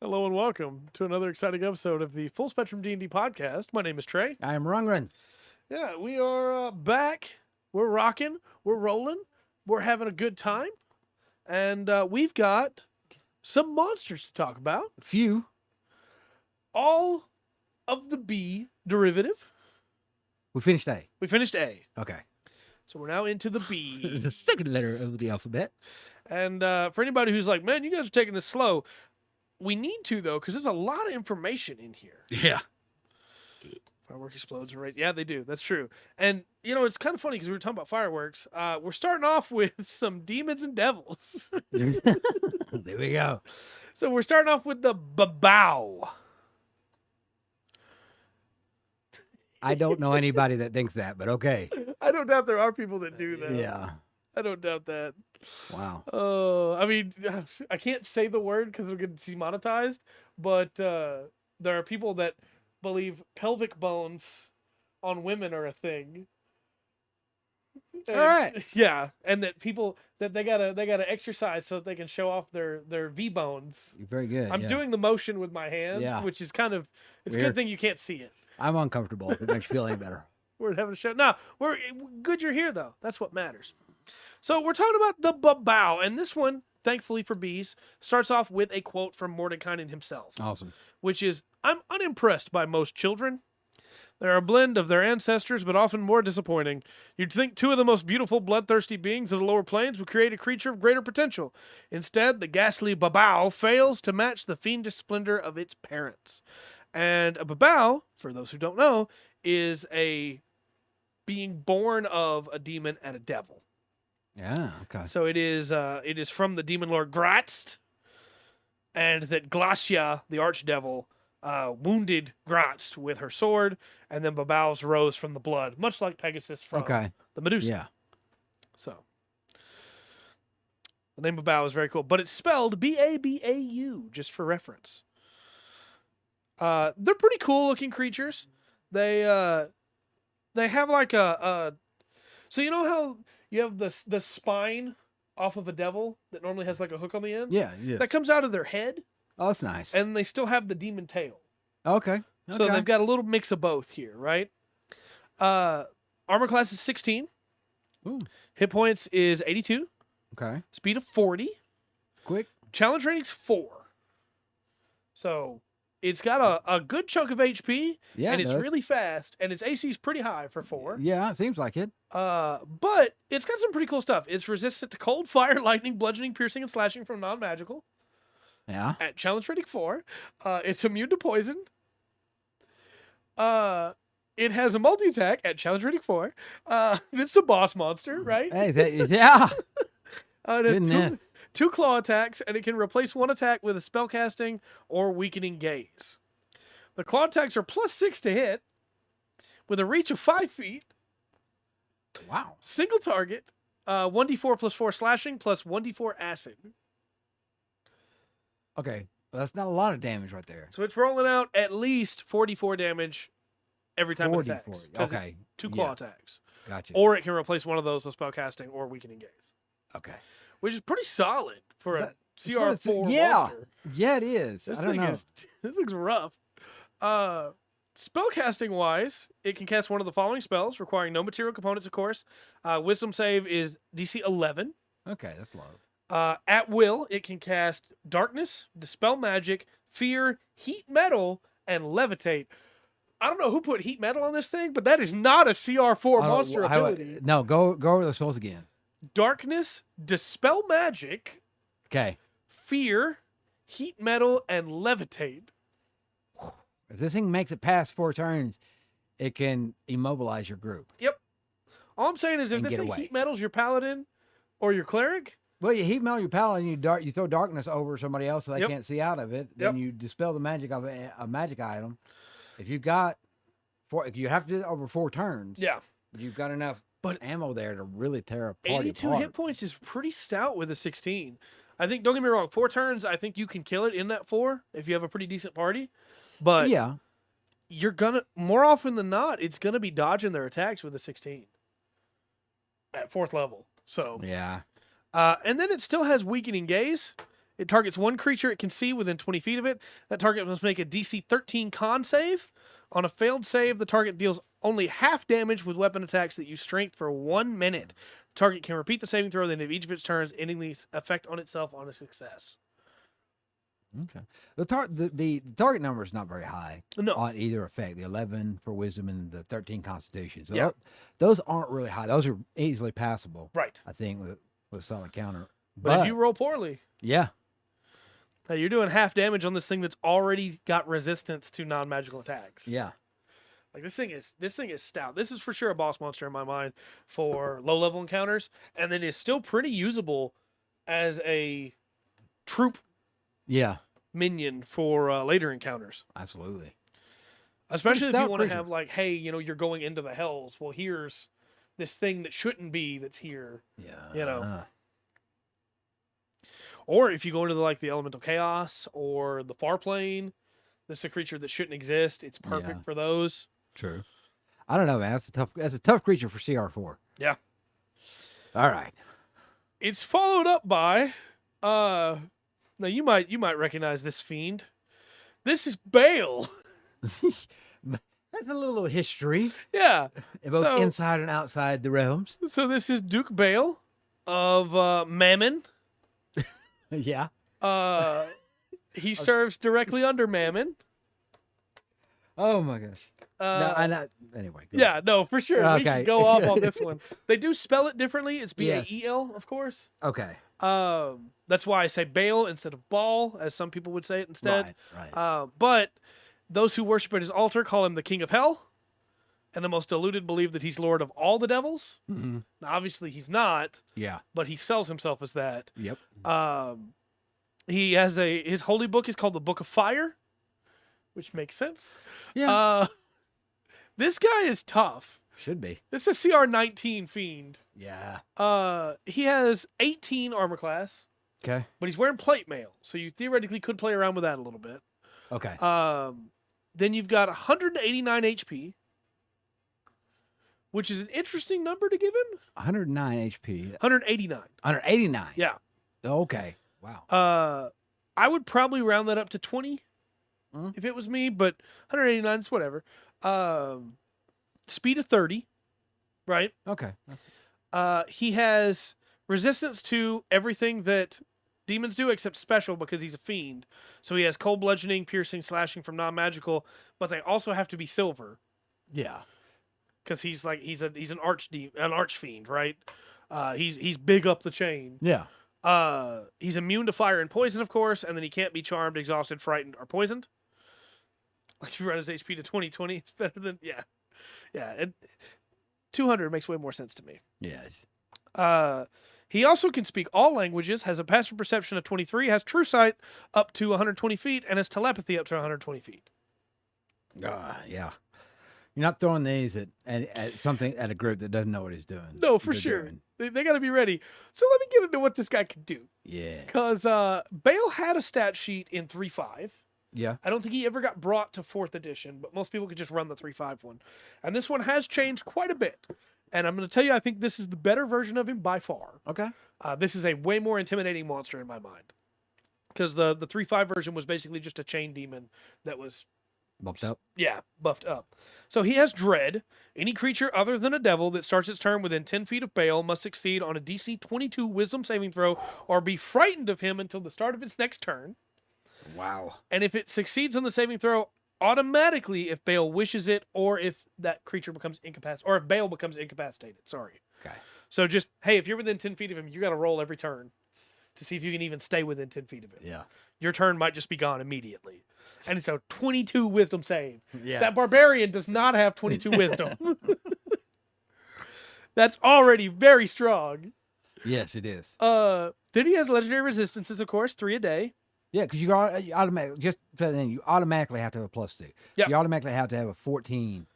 Hello and welcome to another exciting episode of the Full Spectrum D&D podcast. My name is Trey. I am Rungren. Yeah, we are back. We're rocking. We're rolling. We're having a good time. And we've got some monsters to talk about. Few. All of the B derivative. We finished A. We finished A. Okay. So we're now into the B. The second letter of the alphabet. And for anybody who's like, man, you guys are taking this slow. We need to, though, because there's a lot of information in here. Yeah. Firework explodes, right? Yeah, they do. That's true. And, you know, it's kind of funny because we were talking about fireworks. We're starting off with some demons and devils. There we go. So we're starting off with the Babau. I don't know anybody that thinks that, but okay. I don't doubt there are people that do that. Yeah. I don't doubt that. Wow. I mean, I can't say the word because it'll get demonetized, but there are people that believe pelvic bones on women are a thing. And, All right. Yeah, and that people that they gotta exercise so that they can show off their V bones. You're very good. I'm yeah. doing the motion with my hands, Yeah. which is kind of it's a Weird. good thing you can't see it. I'm uncomfortable if it makes you feel any better. We're having a show. No, we're good. You're here though. That's what matters. So we're talking about the Babau, and this one, thankfully for bees, starts off with a quote from Mordenkainen himself, Awesome. which is, "I'm unimpressed by most children. They're a blend of their ancestors, but often more disappointing. You'd think two of the most beautiful, bloodthirsty beings of the lower planes would create a creature of greater potential. Instead, the ghastly Babau fails to match the fiendish splendor of its parents." And a Babau, for those who don't know, is a being born of a demon and a devil. Yeah. Okay. So it is from the demon lord Gratz, and that Glacia, the archdevil, wounded Gratz with her sword, and then Babaus rose from the blood, much like Pegasus from the Medusa. Yeah. So the name Babau is very cool, but it's spelled Babau, just for reference. They're pretty cool looking creatures. They have like a so you know how you have the spine off of a devil that normally has like a hook on the end? Yeah. Yeah. That comes out of their head, Oh, that's nice. and they still have the demon tail. Okay. So they've got a little mix of both here, right? Armor class is 16. Ooh. Hit points is 82. Okay. Speed of 40. Quick. Challenge rating's 4. So it's got a good chunk of HP, Yeah. and it it's does. really fast, and its AC is pretty high for 4. Yeah. It seems like it. But it's got some pretty cool stuff. It's resistant to cold, fire, lightning, bludgeoning, piercing, and slashing from non-magical. Yeah. At challenge rating 4. It's immune to poison. It has a multi-attack at challenge rating 4. It's a boss monster, right? Hey. Yeah. It has Goodness. two claw attacks, and it can replace one attack with a spellcasting or weakening gaze. The claw attacks are +6 to hit, with a reach of 5 feet. Wow. Single target, 1d4 + 4 slashing plus 1d4 acid. Okay. Well, that's not a lot of damage right there. So it's rolling out at least 44 damage every time it 44, attacks. 'Cause okay, it's 2 claw yeah. attacks. Gotcha. Or it can replace one of those with spellcasting or weakening gaze. Okay. Which is pretty solid for a But- CR4 yeah. monster. Yeah, it is. This I don't thing know. is this looks rough. Spellcasting wise, it can cast one of the following spells, requiring no material components, of course. Wisdom save is DC 11. Okay, that's low. At will, it can cast Darkness, Dispel Magic, Fear, Heat Metal, and Levitate. I don't know who put Heat Metal on this thing, but that is not a CR4 monster ability. No, go over those spells again. Darkness, Dispel Magic, Okay. Fear, Heat Metal, and Levitate. If this thing makes it past 4 turns, it can immobilize your group. All I'm saying is if And this get thing away. Heat Metal's your Paladin or your Cleric, Well, you heat metal your paladin, you throw darkness over somebody else so they Yep. can't see out of it. Then you dispel the magic of a magic item. If you got 4, you have to do it over 4 turns. yeah. But you've got enough But ammo there to really tear a party 82 apart. hit points is pretty stout with a 16. I think, don't get me wrong, 4 turns, I think you can kill it in that 4 if you have a pretty decent party. But Yeah. you're gonna, more often than not, it's gonna be dodging their attacks with a 16 at 4th level. So, Yeah. and then it still has weakening gaze. It targets one creature it can see within 20 feet of it. That target must make a DC 13 con save. On a failed save, the target deals only half damage with weapon attacks that use strength for 1 minute. The target can repeat the saving throw at the end of each of its turns, ending the effect on itself on a success. Okay. The target number is not very high No. on either effect. The 11 for wisdom and the 13 constitution. So Yeah. those aren't really high. Those are easily passable. Right. I think with a solid counter. But if you roll poorly, yeah, you're doing half damage on this thing that's already got resistance to non-magical attacks. yeah, Like this thing is stout. This is for sure a boss monster in my mind for low-level encounters, and then is still pretty usable as a troop yeah, minion for later encounters. absolutely. Especially if you stout want to creature. have like, hey, you're going into the hells. Well, here's this thing that shouldn't be that's here. Yeah, Or if you go into the elemental chaos or the far plane, this is a creature that shouldn't exist. It's perfect for those. true. I don't know, man. That's a tough creature for CR4. Yeah. All right. It's followed up by now you might recognize this fiend. This is Bale. That's a little history, Yeah. both So- inside and outside the realms. So this is Duke Bale of Mammon. Yeah. He serves directly under Mammon. Oh my gosh. Anyway. go Yeah, no, for sure. We Okay. can go off on this one. They do spell it differently. It's B-A-E-L, of course. Okay. That's why I say Bale instead of Baal, as some people would say it instead. Right. But those who worship at his altar call him the King of Hell, and the most deluded believe that he's Lord of all the devils. Mhm. Now, obviously, he's not, Yeah. but he sells himself as that. Yep. He has his holy book is called the Book of Fire, which makes sense. Yeah. This guy is tough. Should be. This is a CR19 fiend. Yeah. He has 18 armor class, Okay. but he's wearing plate mail, so you theoretically could play around with that a little bit. Okay. Then you've got 189 HP, which is an interesting number to give him. 109 HP. 189. 189. Yeah. Okay. Wow. I would probably round that up to 20 Mhm. if it was me, but 189 is whatever. Speed of 30, right? Okay. He has resistance to everything that demons do except special because he's a fiend. So he has cold bludgeoning, piercing, slashing from non-magical, but they also have to be silver Yeah. because he's an arch fiend, right? He's big up the chain. Yeah. He's immune to fire and poison, of course, and then he can't be charmed, exhausted, frightened, or poisoned. Like if you run his HP to 20, it's better than yeah. And 200 makes way more sense to me. Yes. He also can speak all languages, has a passive perception of 23, has true sight up to 120 feet, and has telepathy up to 120 feet. Yeah. You're not throwing these at something at a group that doesn't know what he's doing. No, for they're sure. doing. They got to be ready. So let me get into what this guy can do. Yeah. Because Bale had a stat sheet in 3.5. Yeah. I don't think he ever got brought to 4th edition, but most people could just run the 3.5 one. And this one has changed quite a bit. And I'm going to tell you, I think this is the better version of him by far. Okay. This is a way more intimidating monster in my mind. Because the 3.5 version was basically just a chain demon that was... Bumped up. Yeah, buffed up. So he has Dread. Any creature other than a devil that starts its turn within 10 feet of Bale must succeed on a DC 22 Wisdom saving throw or be frightened of him until the start of its next turn. Wow. And if it succeeds on the saving throw, automatically if Bale wishes it, or if that creature becomes incapacitated, or if Bale becomes incapacitated. Sorry. Okay. So just, hey, if you're within 10 feet of him, you got to roll every turn to see if you can even stay within 10 feet of him. Yeah. Your turn might just be gone immediately. And it's a 22 wisdom save. Yeah. That barbarian does not have 22 wisdom. That's already very strong. Yes, it is. Then he has legendary resistances, of course, 3 a day. Yeah, because you automatically you automatically have to have a +2. Yep. So you automatically have to have a 14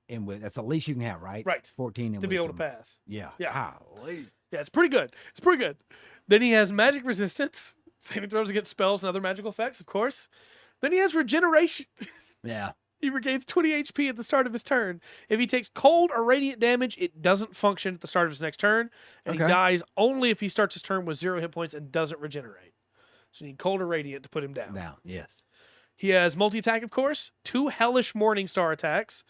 in with. That's the least you can have, right? Right. 14 in To be able to wisdom. pass. Yeah. Yeah. Golly. Yeah, it's pretty good. It's pretty good. Then he has magic resistance. Saving throws against spells and other magical effects, of course. Then he has regeneration. Yeah. He regains 20 HP at the start of his turn. If he takes cold or radiant damage, it doesn't function at the start of his next turn. And he Okay. dies only if he starts his turn with 0 hit points and doesn't regenerate. So you need cold or radiant to put him down. Down, yes. He has multi-attack, of course. 2 hellish Morningstar attacks.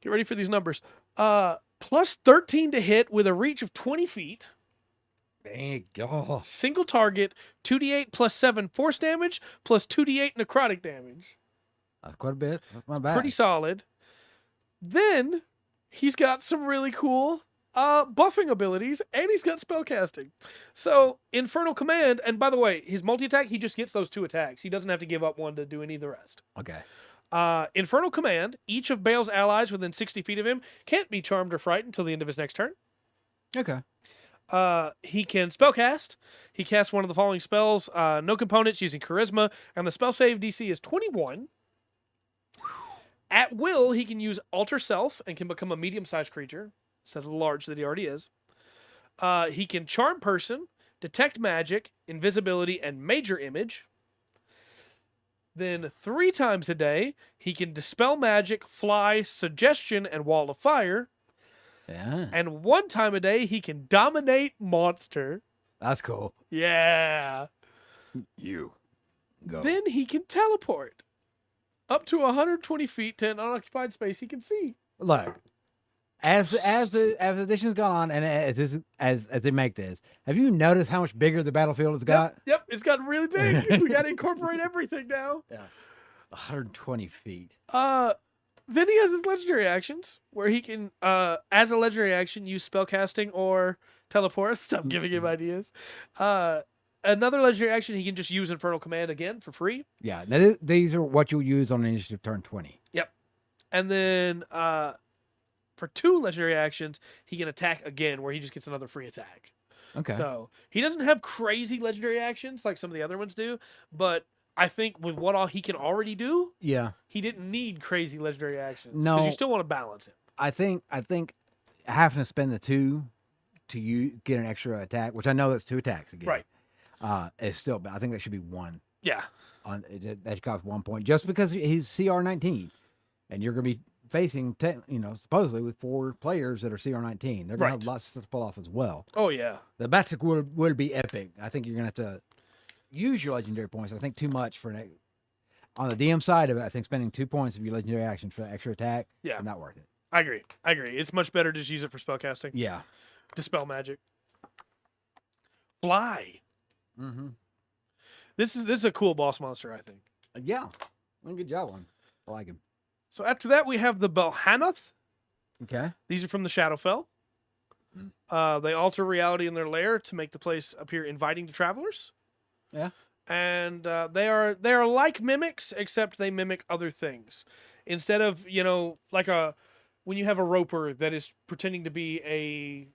Get ready for these numbers. Plus 13 to hit with a reach of 20 feet. Thank God. Single target, 2d8 plus 7 force damage, plus 2d8 necrotic damage. That's quite a bit. That's not bad. Pretty solid. Then he's got some really cool buffing abilities, and he's got spellcasting. So Infernal Command, and by the way, his multi-attack, he just gets those 2 attacks. He doesn't have to give up one to do any of the rest. Okay. Infernal Command, each of Bale's allies within 60 feet of him can't be charmed or frightened until the end of his next turn. Okay. He can spellcast. He casts one of the following spells, no components using charisma, and the spell save DC is 21. At will, he can use Alter Self and can become a medium-sized creature instead of the large that he already is. He can charm person, detect magic, invisibility, and major image. Then 3 times a day, he can dispel magic, fly, suggestion, and wall of fire. Yeah. And 1 time a day, he can dominate monster. That's cool. Yeah. You go. Then he can teleport up to 120 feet to an unoccupied space he can see. Look, as the edition's gone on, and as they make this, have you noticed how much bigger the battlefield has got? Yep, it's gotten really big. We got to incorporate everything now. Yeah. 120 feet. Then he has his legendary actions, where he can, as a legendary action, use spellcasting or teleport. Stop giving him ideas. Another legendary action, he can just use Infernal Command again for free. Yeah, now these are what you'll use on initiative turn 20. Yep. And then for 2 legendary actions, he can attack again, where he just gets another free attack. Okay. So he doesn't have crazy legendary actions like some of the other ones do, but I think with what all he can already do, Yeah. he didn't need crazy legendary actions. No. Because you still want to balance it. I think having to spend the 2 to get an extra attack, which I know that's 2 attacks again. Right. Is still, I think that should be 1. Yeah. That costs 1 point just because he's CR 19, and you're going to be facing supposedly with 4 players that are CR 19. They're going to have lots to pull off as well. Oh yeah. The battle will be epic. I think you're going to have to use your legendary points. I think too much for on the DM side of it. I think spending 2 points of your legendary action for the extra attack is not worth it. I agree. It's much better to just use it for spellcasting. Yeah. Dispel magic. Fly. Mm-hmm. This is a cool boss monster, I think. Yeah. Good job one. I like him. So after that, we have the Belhanath. Okay. These are from the Shadowfell. They alter reality in their lair to make the place appear inviting to travelers. Yeah. And they are like mimics, except they mimic other things. Instead of, when you have a roper that is pretending to be a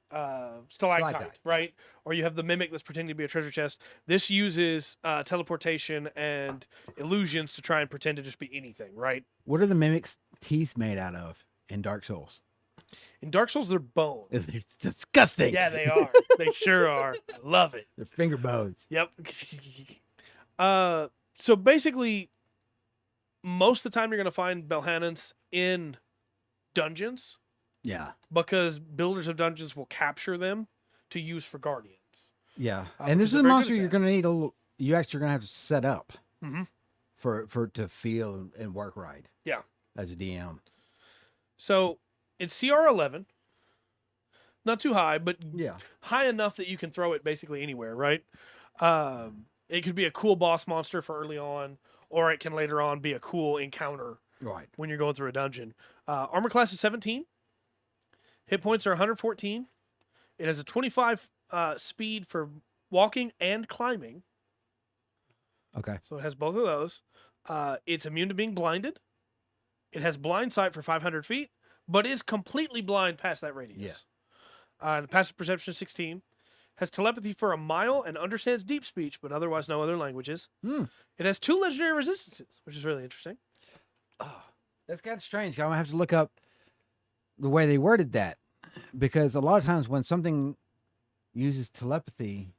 stalactite, right? Or you have the mimic that's pretending to be a treasure chest. This uses teleportation and illusions to try and pretend to just be anything, right? What are the mimics' teeth made out of in Dark Souls? In Dark Souls, they're bone. It's disgusting. Yeah, they are. They sure are. I love it. They're finger bones. Yep. So basically, most of the time you're going to find Belhanans in dungeons. Yeah. Because builders of dungeons will capture them to use for guardians. Yeah. And this is a monster you're going to need you actually going to have to set up for to feel and work right. Yeah. As a DM. So it's CR 11. Not too high, but high enough that you can throw it basically anywhere, right? It could be a cool boss monster for early on, or it can later on be a cool encounter when you're going through a dungeon. Armor class is 17. Hit points are 114. It has a 25 speed for walking and climbing. Okay. So it has both of those. It's immune to being blinded. It has blind sight for 500 feet, but is completely blind past that radius. Yeah. And passive perception is 16. Has telepathy for a mile and understands deep speech, but otherwise no other languages. It has 2 legendary resistances, which is really interesting. Oh, that's kind of strange. I'm going to have to look up the way they worded that, because a lot of times when something uses telepathy,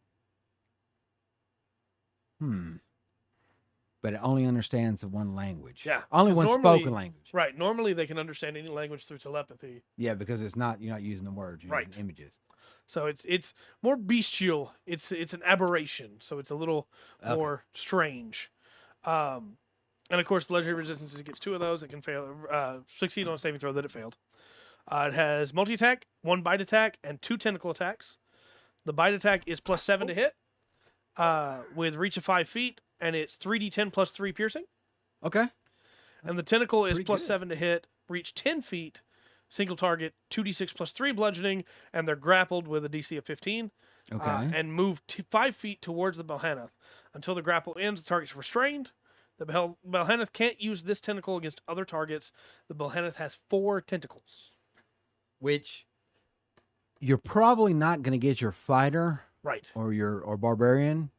but it only understands the one language. Yeah. Only one spoken language. Right. Normally they can understand any language through telepathy. Yeah, because you're not using the words, you're using images. So it's more bestial. It's an aberration. So it's a little more strange. And of course, the legendary resistance, it gets 2 of those. It can succeed on a saving throw that it failed. It has multi-attack, 1 bite attack, and 2 tentacle attacks. The bite attack is +7 to hit, with reach of 5 feet, and it's 3d10 plus 3 piercing. Okay. And the tentacle is Pretty good. +7 to hit, reach 10 feet, single target, 2d6 plus 3 bludgeoning, and they're grappled with a DC of 15. Okay. And move 5 feet towards the Belhanath. Until the grapple ends, the target's restrained. The Belhanath can't use this tentacle against other targets. The Belhanath has 4 tentacles. Which you're probably not going to get your fighter, Right. or barbarian,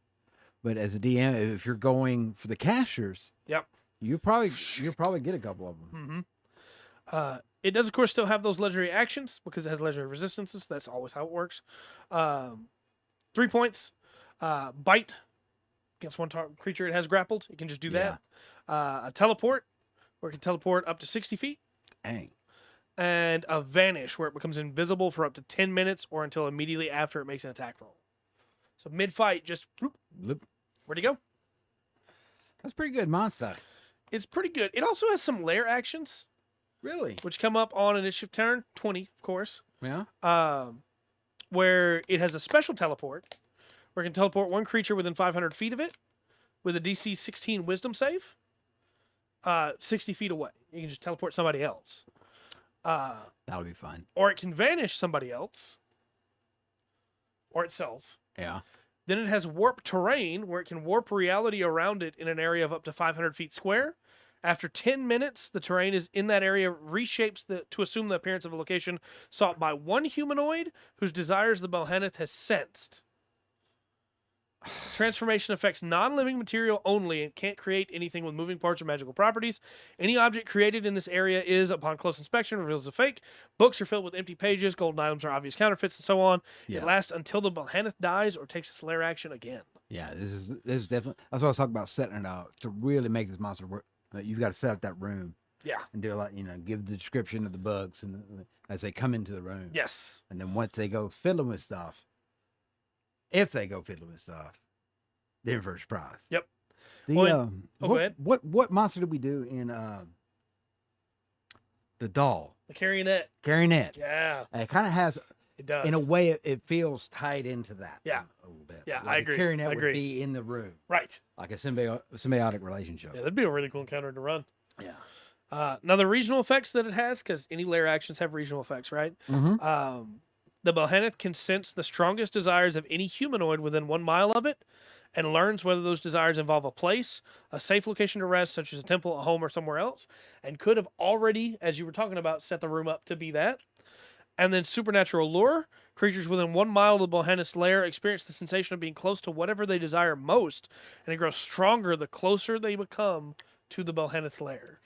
but as a DM, if you're going for the casters, Yep. you'll probably get a couple of them. Mm-hmm. It does, of course, still have those legendary actions because it has legendary resistances. That's always how it works. 3 points. Bite against one creature it has grappled. It can just do that. A teleport, where it can teleport up to 60 feet. Dang. And a vanish, where it becomes invisible for up to 10 minutes or until immediately after it makes an attack roll. So mid-fight, just bloop, where'd he go? That's pretty good monster. It's pretty good. It also has some lair actions, Really? which come up on initiative turn 20, of course. Yeah. Where it has a special teleport, where it can teleport 1 creature within 500 feet of it with a DC 16 Wisdom save, 60 feet away. You can just teleport somebody else. That'll be fun. Or it can vanish somebody else, or itself. Yeah. Then it has warp terrain, where it can warp reality around it in an area of up to 500 feet square. After 10 minutes, the terrain is in that area reshapes to assume the appearance of a location sought by 1 humanoid whose desires the Belhanath has sensed. Transformation affects non-living material only and can't create anything with moving parts or magical properties. Any object created in this area is, upon close inspection, reveals a fake. Books are filled with empty pages. Golden items are obvious counterfeits, and so on. Yeah. It lasts until the Belhanath dies or takes its lair action again. Yeah, this is definitely. That's what I was talking about, setting it up to really make this monster work. You've got to set up that room. Yeah. And do a lot, give the description of the bugs and as they come into the room. Yes. And then once they go fiddling with stuff, if they go fiddling with stuff, then first prize. Yep. Go ahead. What monster did we do in the doll? The Carrionet. Carrionet. Yeah. It kind of has. It does. In a way, it feels tied into that. Yeah. A little bit. Yeah, like I agree. A Carrionet I agree. would be in the room. Right. Like a symbiotic relationship. Yeah, that'd be a really cool encounter to run. Yeah. Now the regional effects that it has, because any lair actions have regional effects, right? Mm-hmm. The Belhanath can sense the strongest desires of any humanoid within 1 mile of it, and learns whether those desires involve a place, a safe location to rest, such as a temple, a home, or somewhere else, and could have already, as you were talking about, set the room up to be that. And then supernatural lure. Creatures within 1 mile of the Belhanath's lair experience the sensation of being close to whatever they desire most, and it grows stronger the closer they become to the Belhanath's lair.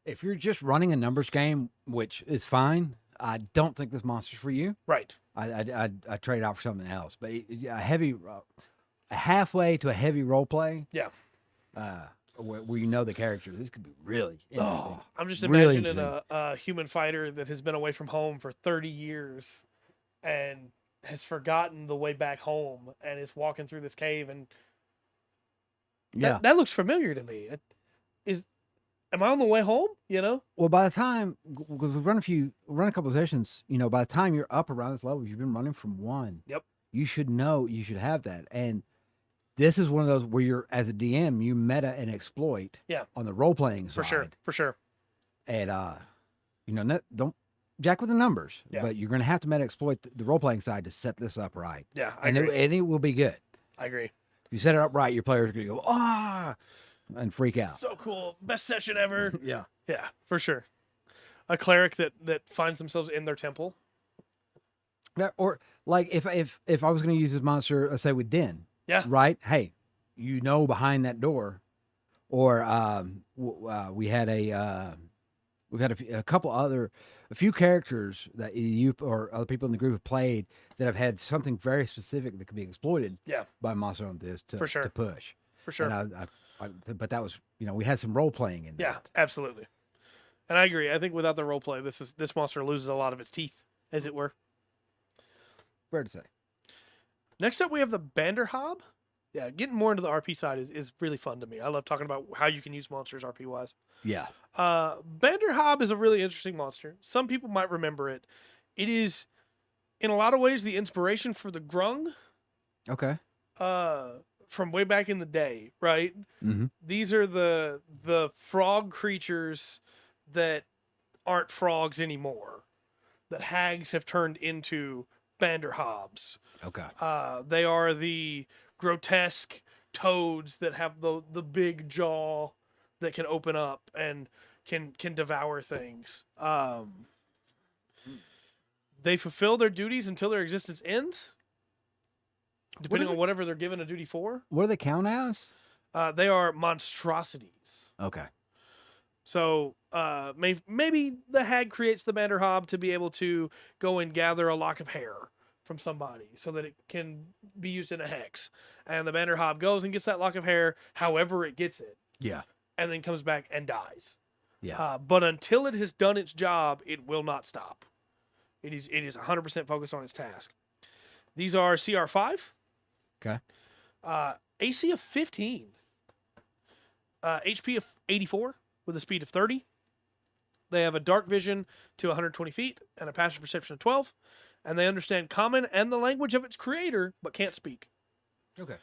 If you're just running a numbers game, which is fine, I don't think this monster's for you. Right. I trade it out for something else. But a halfway to a heavy role play. Yeah. Where you know the character, this could be really interesting. I'm just Really imagining a human fighter that has been away from home for 30 years and has forgotten the way back home and is walking through this cave, and that looks familiar to me. Am I on the way home? Well, by the time we run a couple of sessions, by the time you're up around this level, you've been running from 1. Yep. You should have that. And this is one of those where you're, as a DM, you meta and exploit. Yeah. On the role playing side. For sure. And don't jack with the numbers, Yeah. but you're going to have to meta exploit the role playing side to set this up right. Yeah, and it will be good. I agree. If you set it up right, your players are going to go and freak out. So cool. Best session ever. Yeah. Yeah, for sure. A cleric that finds themselves in their temple. Yeah, or like if I was going to use this monster, let's say with Den. Yeah. Right. Hey, behind that door, or we had a few characters that you or other people in the group have played that have had something very specific that could be exploited. Yeah. By a monster on this to push. For sure. And but that was we had some role playing in Yeah, that. absolutely. And I agree. I think without the role play, this monster loses a lot of its teeth, as it were. Fair to say. Next up, we have the Banderhob. Yeah, getting more into the RP side is really fun to me. I love talking about how you can use monsters RP-wise. Yeah. Banderhob is a really interesting monster. Some people might remember it. It is, in a lot of ways, the inspiration for the Grung. Okay. From way back in the day, right? Mm-hmm. These are the frog creatures that aren't frogs anymore, that hags have turned into Banderhobs. Okay. They are the grotesque toads that have the big jaw that can open up and can devour things. They fulfill their duties until their existence ends, depending on whatever they're given a duty for. What do they count as? They are monstrosities. Okay. So maybe the hag creates the Banderhob to be able to go and gather a lock of hair from somebody so that it can be used in a hex. And the Banderhob goes and gets that lock of hair however it gets it. Yeah. And then comes back and dies. Yeah. But until it has done its job, it will not stop. It is 100% focused on its task. These are CR5. Okay. AC of 15. HP of 84 with a speed of 30. They have a dark vision to 120 feet and a passive perception of 12. And they understand common and the language of its creator, but can't speak. Okay.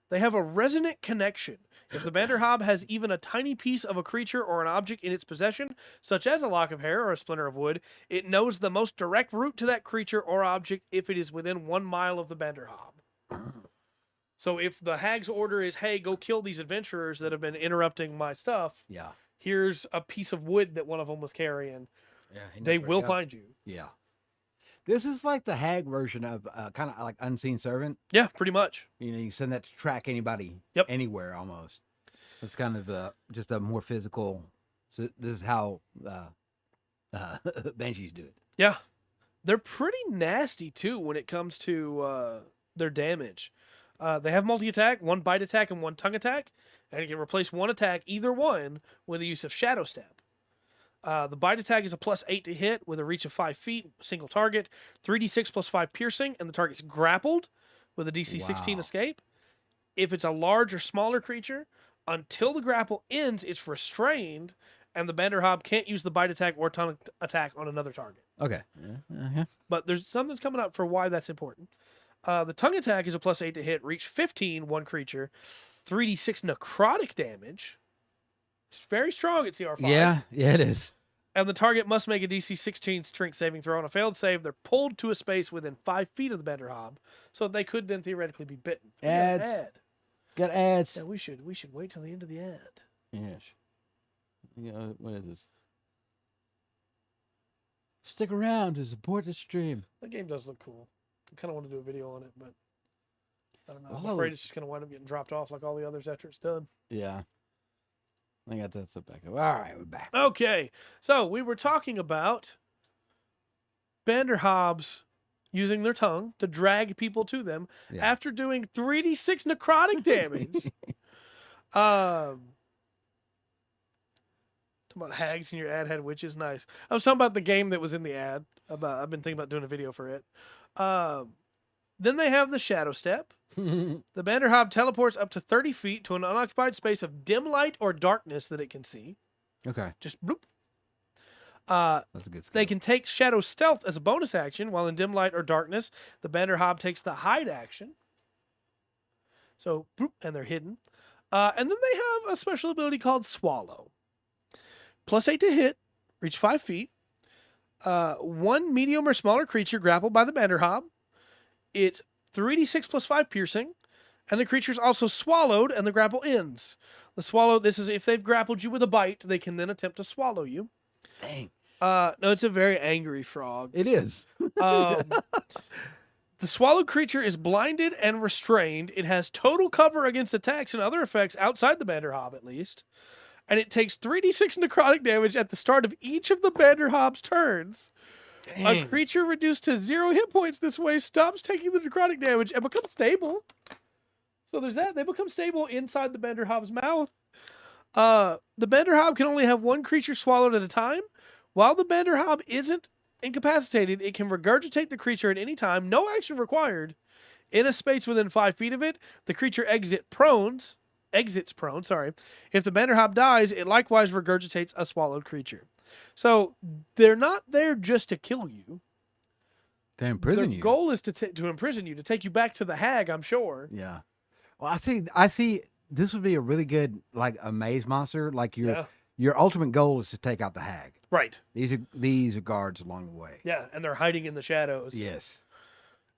They have a resonant connection. If the Banderhob has even a tiny piece of a creature or an object in its possession, such as a lock of hair or a splinter of wood, it knows the most direct route to that creature or object if it is within 1 mile of the Banderhob. So if the hag's order is, hey, go kill these adventurers that have been interrupting my stuff, Yeah. here's a piece of wood that one of them was carrying, Yeah. they will find you. Yeah. This is like the hag version of kind of like Unseen Servant. Yeah, pretty much. You know, you send that to track anybody anywhere almost. It's kind of just a more physical. So this is how Banshees do it. Yeah. They're pretty nasty too when it comes to their damage. They have multi-attack, 1 bite attack and 1 tongue attack, and you can replace 1 attack, either one, with the use of Shadow Step. The bite attack is a +8 to hit with a reach of 5 feet, single target, 3d6 plus 5 piercing, and the target's grappled with a DC 16 escape. If it's a large or smaller creature, until the grapple ends, it's restrained, and the Banderhob can't use the bite attack or tongue attack on another target. Okay. But there's something's coming up for why that's important. The tongue attack is a +8 to hit, reach 15, 1 creature, 3d6 necrotic damage. It's very strong at CR5. Yeah, it is. And the target must make a DC 16 strength saving throw. On a failed save, they're pulled to a space within 5 feet of the Banderhob, so they could then theoretically be bitten. Ads. Got ads. Yeah, we should wait till the end of the ad. Yes. Yeah, what is this? Stick around to support the stream. The game does look cool. I kind of want to do a video on it, but I don't know. I'm Oh. afraid it's just going to wind up getting dropped off like all the others after it's done. Yeah. I got that stuff back up. All right, we're back. Okay, so we were talking about Banderhobs using their tongue to drag people to them after doing 3d6 necrotic damage. Talking about hags and your ad had witches. Nice. I was talking about the game that was in the ad. I've been thinking about doing a video for it. Then they have the Shadow Step. The Banderhob teleports up to 30 feet to an unoccupied space of dim light or darkness that it can see. Okay. Just bloop. That's a good skill. They can take Shadow Stealth as a bonus action, while in dim light or darkness, the Banderhob takes the hide action. So, bloop, and they're hidden. And then they have a special ability called Swallow. +8 to hit, reach 5 feet. 1 medium or smaller creature grappled by the Banderhob. It's 3d6 plus 5 piercing, and the creature's also swallowed, and the grapple ends. The swallow, this is if they've grappled you with a bite, they can then attempt to swallow you. Dang. No, it's a very angry frog. It is. The swallowed creature is blinded and restrained. It has total cover against attacks and other effects outside the Banderhob, at least. And it takes 3d6 necrotic damage at the start of each of the Banderhob's turns. Dang. A creature reduced to 0 hit points this way stops taking the necrotic damage and becomes stable. So there's that. They become stable inside the Banderhob's mouth. The Banderhob can only have 1 creature swallowed at a time. While the Banderhob isn't incapacitated, it can regurgitate the creature at any time, no action required. In a space within 5 feet of it, the creature exits prone. Sorry. If the Banderhob dies, it likewise regurgitates a swallowed creature. So they're not there just to kill you. To imprison you. The goal is to imprison you, to take you back to the hag, I'm sure. Yeah. Well, I see. This would be a really good a maze monster. Like your ultimate goal is to take out the hag. Right. These are guards along the way. Yeah, and they're hiding in the shadows. Yes.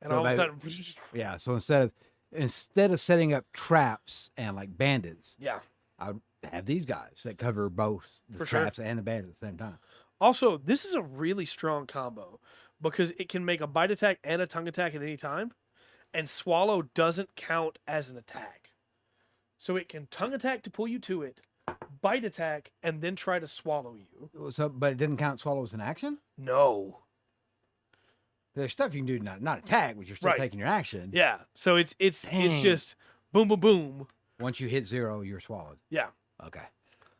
And so all of a sudden, yeah. So instead of setting up traps and like bandits, I would have these guys that cover both the traps and the bandits at the same time. Also, this is a really strong combo because it can make a bite attack and a tongue attack at any time, and swallow doesn't count as an attack. So it can tongue attack to pull you to it, bite attack, and then try to swallow you. So, but it didn't count swallow as an action? No. There's stuff you can do not attack, but you're still taking your action. Yeah. So it's just boom, boom, boom. Once you hit 0, you're swallowed. Yeah. Okay.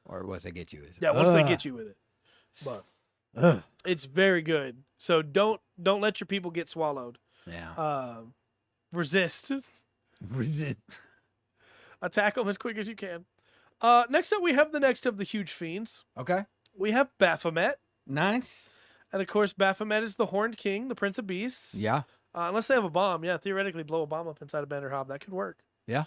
Or once they get you. Once they get you with it. But it's very good. So don't let your people get swallowed. Yeah. Resist. Resist. Attack them as quick as you can. Next up, we have the next of the huge fiends. Okay. We have Baphomet. Nice. And of course, Baphomet is the Horned King, the Prince of Beasts. Yeah. Unless they have a bomb. Yeah, theoretically blow a bomb up inside a Banderhob. That could work. Yeah.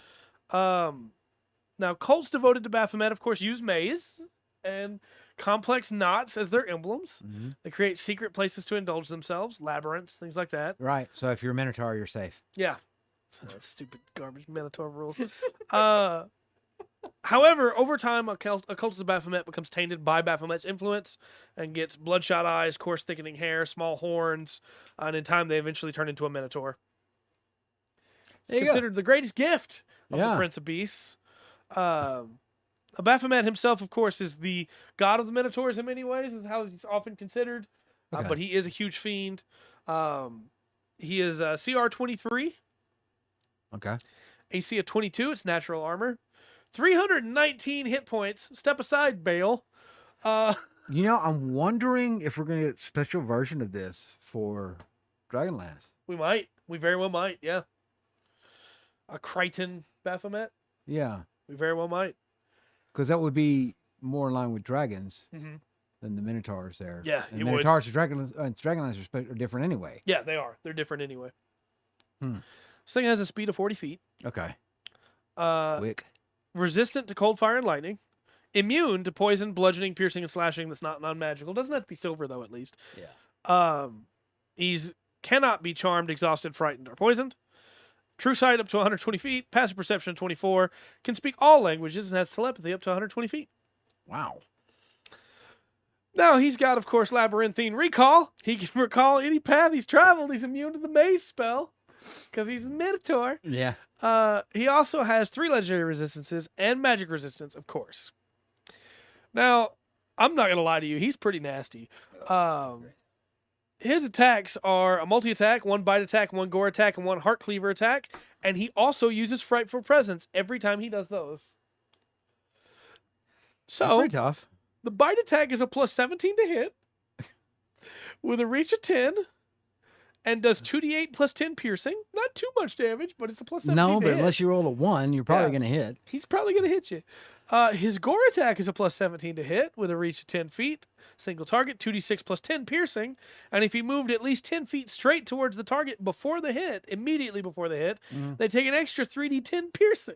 Now, cults devoted to Baphomet, of course, use maze and complex knots as their emblems. Mm-hmm. They create secret places to indulge themselves, labyrinths, things like that. Right. So if you're a Minotaur, you're safe. Yeah. Stupid garbage Minotaur rules. However, over time, a cultist of Baphomet becomes tainted by Baphomet's influence and gets bloodshot eyes, coarse thickening hair, small horns, and in time they eventually turn into a Minotaur. It's considered the greatest gift of the Prince of Beasts. Baphomet himself, of course, is the god of the Minotaurs in many ways, is how he's often considered. But he is a huge fiend. He is CR 23. Okay. AC of 22, it's natural armor. 319 hit points. Step aside, Bale. I'm wondering if we're going to get a special version of this for Dragonlance. We might. We very well might, yeah. A Crichton Baphomet? Yeah. We very well might. Because that would be more in line with dragons than the Minotaurs there. Yeah, and the Minotaurs and Dragonlance are different anyway. Yeah, they are. They're different anyway. This thing has a speed of 40 feet. Okay. Quick. Resistant to cold, fire, and lightning. Immune to poison, bludgeoning, piercing, and slashing that's not non-magical. Doesn't have to be silver, though, at least. Yeah. He's cannot be charmed, exhausted, frightened, or poisoned. True sight up to 120 feet. Passive perception of 24. Can speak all languages and has telepathy up to 120 feet. Wow. Now, he's got, of course, labyrinthine recall. He can recall any path he's traveled. He's immune to the maze spell because he's a Minotaur. Yeah. He also has 3 legendary resistances and magic resistance, of course. Now, I'm not going to lie to you. He's pretty nasty. His attacks are a multi-attack, 1 bite attack, 1 gore attack, and 1 heart cleaver attack. And he also uses Frightful Presence every time he does those. So, that's pretty tough. The bite attack is a plus 17 to hit with a reach of 10. And does 2d8 plus 10 piercing. Not too much damage, but it's a plus 17 No, to but hit. unless you roll a 1, you're probably going to hit. He's probably going to hit you. His gore attack is a plus 17 to hit with a reach of 10 feet. Single target, 2d6 plus 10 piercing. And if he moved at least 10 feet straight towards the target before the hit, immediately before the hit, they take an extra 3d10 piercing.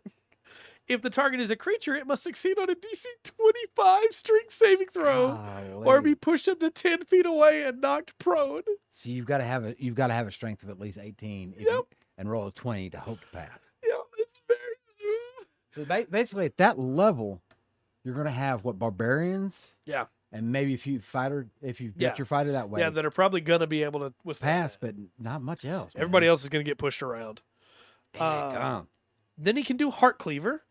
If the target is a creature, it must succeed on a DC 25 strength saving throw, or be pushed up to 10 feet away and knocked prone. So you've got to have a strength of at least 18, and roll a 20 to hope to pass. Yeah, it's very. So basically, at that level, you're going to have barbarians. Yeah. And maybe if you get your fighter that way. Yeah, that are probably going to be able to withstand pass, but not much else. Everybody else is going to get pushed around. Then he can do Heart Cleaver.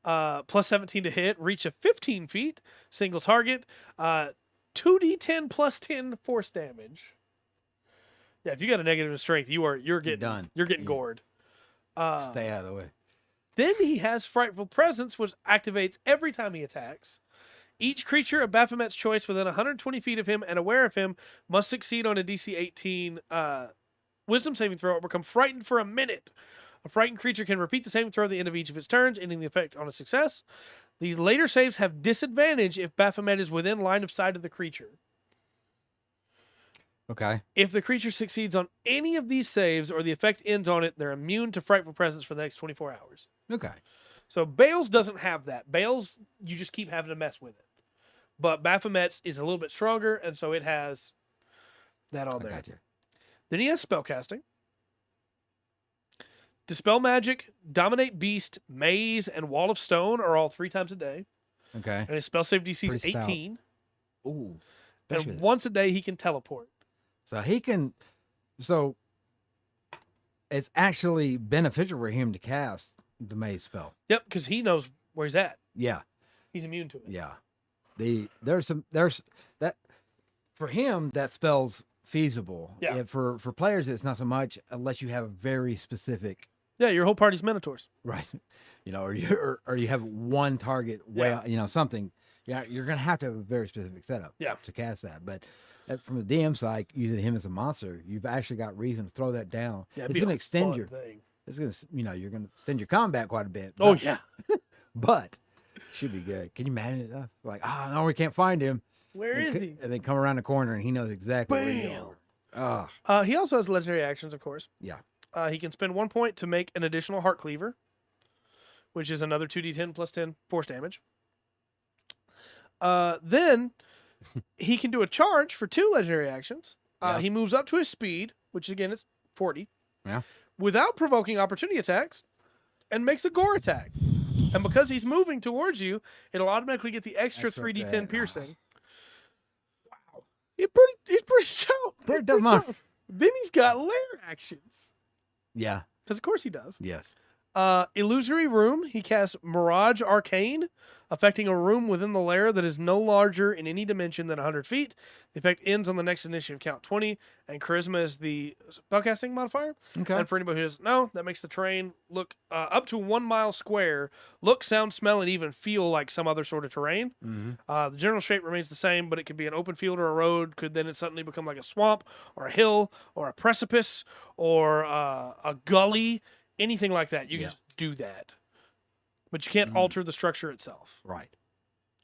Plus 17 to hit, reach of 15 feet, single target, 2d10 plus 10 force damage. Yeah, if you got a negative in strength, you're getting done. You're getting gored. Stay out of the way. Then he has Frightful Presence, which activates every time he attacks. Each creature of Baphomet's choice within 120 feet of him and aware of him must succeed on a DC 18 Wisdom saving throw or become frightened for a minute. A frightened creature can repeat the saving throw at the end of each of its turns, ending the effect on a success. The later saves have disadvantage if Baphomet is within line of sight of the creature. Okay. If the creature succeeds on any of these saves or the effect ends on it, they're immune to frightful presence for the next 24 hours. Okay. So Bales doesn't have that. Bales, you just keep having to mess with it. But Baphomet's is a little bit stronger, and so it has that all there. Gotcha. Then he has spellcasting. Dispel Magic, Dominate Beast, Maze, and Wall of Stone are all 3 times a day. Okay. And his spell save DC is Pretty stout. 18. Ooh. And once a day he can teleport. So he can. So it's actually beneficial for him to cast the maze spell. Yep, because he knows where he's at. Yeah. He's immune to it. Yeah. There's that for him that spell's feasible. Yeah. For players it's not so much unless you have a very specific. Yeah, your whole party's Minotaurs. Right. Or you have one target something. Yeah, you're gonna have to have a very specific setup. Yeah. To cast that, but. From the DM side, using him as a monster, you've actually got reason to throw that down. Yeah, it's going to extend your. thing. It's going to, you're going to extend your combat quite a bit. Oh yeah, but should be good. Can you imagine it? Like, no, we can't find him. Where is he? And then come around the corner and he knows exactly where you are. He also has legendary actions, of course. Yeah. He can spend 1 point to make an additional Heart Cleaver, which is another 2d10 plus 10 force damage. Then he can do a charge for 2 legendary actions. He moves up to his speed, which again is 40. Yeah. Without provoking opportunity attacks, and makes a gore attack. And because he's moving towards you, it'll automatically get the extra 3d10 piercing. Wow. He's pretty stout. Pretty tough. Then he's got lair actions. Yeah. Because of course he does. Yes. Illusory Room, he casts Mirage Arcane, affecting a room within the lair that is no larger in any dimension than 100 feet. The effect ends on the next initiative count 20, and Charisma is the spellcasting modifier. Okay. And for anybody who doesn't know, that makes the terrain look up to 1 mile square, look, sound, smell, and even feel like some other sort of terrain. Mm-hmm. The general shape remains the same, but it could be an open field or a road. Could then it suddenly become like a swamp or a hill or a precipice or a gully. Anything like that, you can just do that. But you can't alter the structure itself. Right.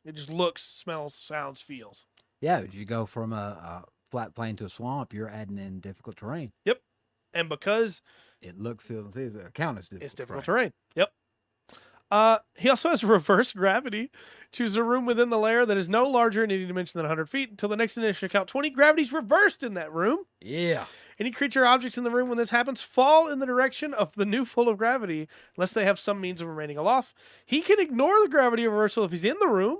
It just looks, smells, sounds, feels. Yeah, but you go from a flat plain to a swamp, you're adding in difficult terrain. Yep. And because it looks, feels, and sees, count as difficult. It's difficult terrain. Yep. He also has reverse gravity. Choose a room within the lair that is no larger in any dimension than 100 feet. Until the next initiative count 20, gravity's reversed in that room. Yeah. Any creature or objects in the room when this happens fall in the direction of the new full of gravity unless they have some means of remaining aloft. He can ignore the gravity reversal if he's in the room,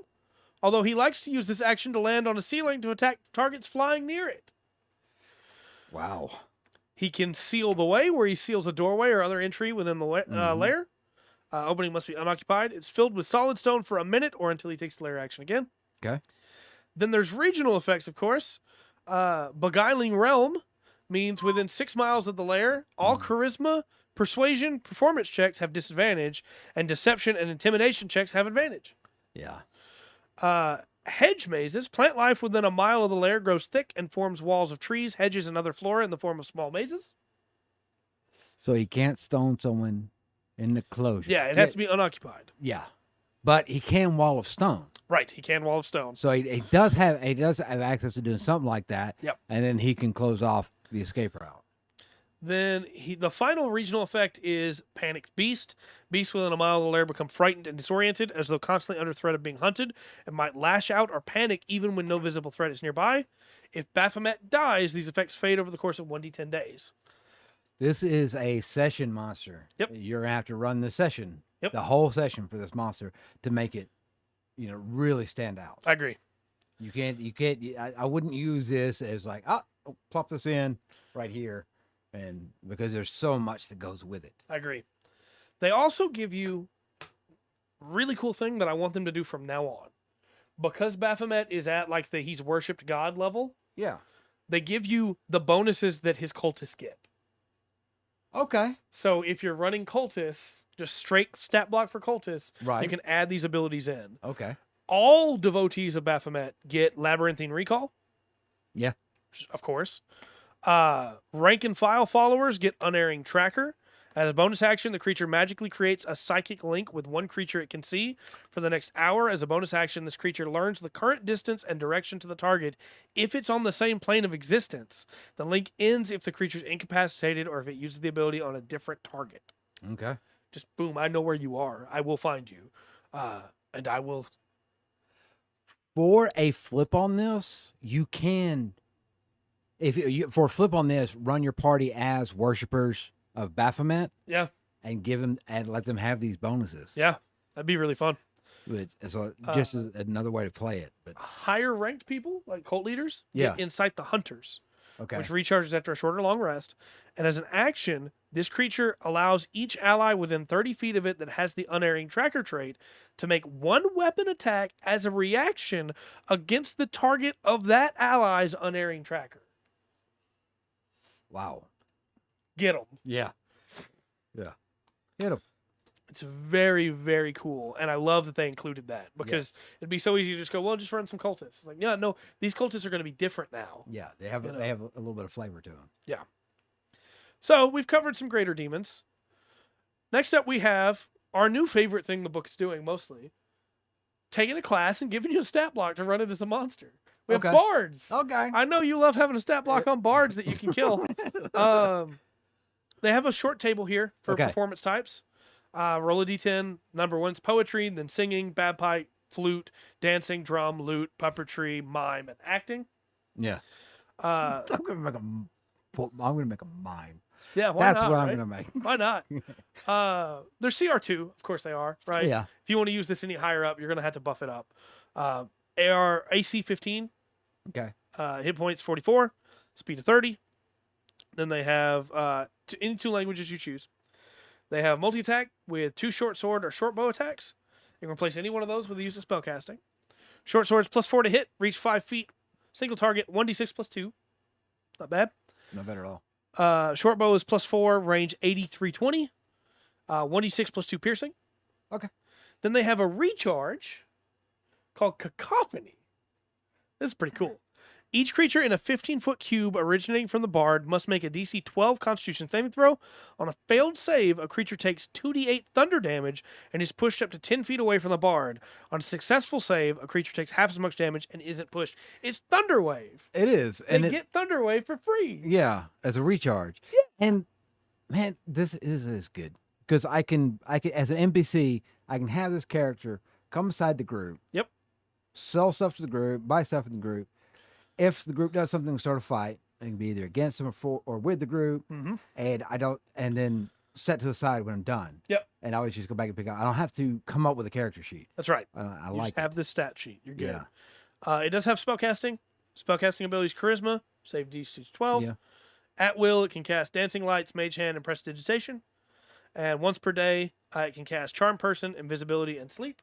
although he likes to use this action to land on a ceiling to attack targets flying near it. Wow. He can seal the way, where he seals a doorway or other entry within the lair. Opening must be unoccupied. It's filled with solid stone for a minute or until he takes the lair action again. Okay. Then there's regional effects, of course. Beguiling Realm means within 6 miles of the lair, all charisma, persuasion, performance checks have disadvantage, and deception and intimidation checks have advantage. Yeah. Hedge mazes. Plant life within a mile of the lair grows thick and forms walls of trees, hedges, and other flora in the form of small mazes. So he can't stone someone in the closure. Yeah, it has to be unoccupied. Yeah. But he can wall of stone. Right, he can wall of stone. So he does have access to doing something like that. Yep. And then he can close off the escape route. Then the final regional effect is Panicked Beast. Beasts within a mile of the lair become frightened and disoriented, as though constantly under threat of being hunted, and might lash out or panic even when no visible threat is nearby. If Baphomet dies, these effects fade over the course of 1d10 days. This is a session monster. Yep. You're going to have to run the session, Yep. the whole session for this monster to make it, really stand out. I agree. You can't, I wouldn't use this as like, plop this in right here. And because there's so much that goes with it. I agree. They also give you really cool thing that I want them to do from now on. Because Baphomet is at like the he's worshipped God level. Yeah. They give you the bonuses that his cultists get. Okay. So if you're running cultists, just straight stat block for cultists, right, you can add these abilities in. Okay. All devotees of Baphomet get Labyrinthine Recall. Yeah. Of course. Rank and file followers get Unerring Tracker. As a bonus action, the creature magically creates a psychic link with one creature it can see. For the next hour, as a bonus action, this creature learns the current distance and direction to the target if it's on the same plane of existence. The link ends if the creature is incapacitated or if it uses the ability on a different target. Okay. Just boom, I know where you are. I will find you. And I will... For a flip on this, you can... For a flip on this, run your party as worshippers of Baphomet. Yeah. And give them and let them have these bonuses. Yeah. That'd be really fun. But so just as another way to play it. But higher ranked people, like cult leaders, yeah. Incite the Hunters. Okay. Which recharges after a short or long rest. And as an action, this creature allows each ally within 30 feet of it that has the Unerring Tracker trait to make one weapon attack as a reaction against the target of that ally's Unerring Tracker. Wow. Get them. Yeah. Yeah. Get them. It's very, very cool. And I love that they included that because it'd be so easy to just go, well, just run some cultists. It's like, yeah, no, these cultists are going to be different now. Yeah. They have a little bit of flavor to them. Yeah. So we've covered some greater demons. Next up, we have our new favorite thing the book is doing mostly. Taking a class and giving you a stat block to run it as a monster. We have bards. Okay. I know you love having a stat block on bards that you can kill. They have a short table here for performance types. Roll a d10. Number 1's poetry, then singing, bagpipe, flute, dancing, drum, lute, puppetry, mime, and acting. Yeah. I'm gonna make a mime. Yeah, why That's not, what right? I'm gonna make. Why not? They're CR2, of course they are, right? Yeah. If you want to use this any higher up, you're gonna have to buff it up. AR AC 15. Okay. Hit points 44, speed of 30. Then they have any 2 languages you choose. They have multi-attack with 2 short sword or short bow attacks. You can replace any one of those with the use of spellcasting. Short swords +4 to hit, reach 5 feet, single target, 1d6 +2. Not bad. Not bad at all. Short bow is +4, range 8320. 1d6 +2 piercing. Okay. Then they have a recharge called Cacophony. This is pretty cool. Each creature in a 15-foot cube originating from the bard must make a DC 12 Constitution saving throw. On a failed save, a creature takes 2d8 thunder damage and is pushed up to 10 feet away from the bard. On a successful save, a creature takes half as much damage and isn't pushed. It's Thunderwave. It is. They get Thunderwave for free. Yeah, as a recharge. Yeah. And man, this is good because I can as an NPC, I can have this character come inside the group. Yep. Sell stuff to the group, buy stuff in the group. If the group does something, start a fight. It can be either against them or with the group. Mm-hmm. And then set to the side when I'm done. Yep. And I always just go back and pick out. I don't have to come up with a character sheet. That's right. I you like just have this stat sheet. You're good. Yeah. It does have spellcasting. Spellcasting abilities Charisma, save DC 12. Yeah. At will, it can cast Dancing Lights, Mage Hand, and Prestidigitation. And once per day, it can cast Charm Person, Invisibility, and Sleep.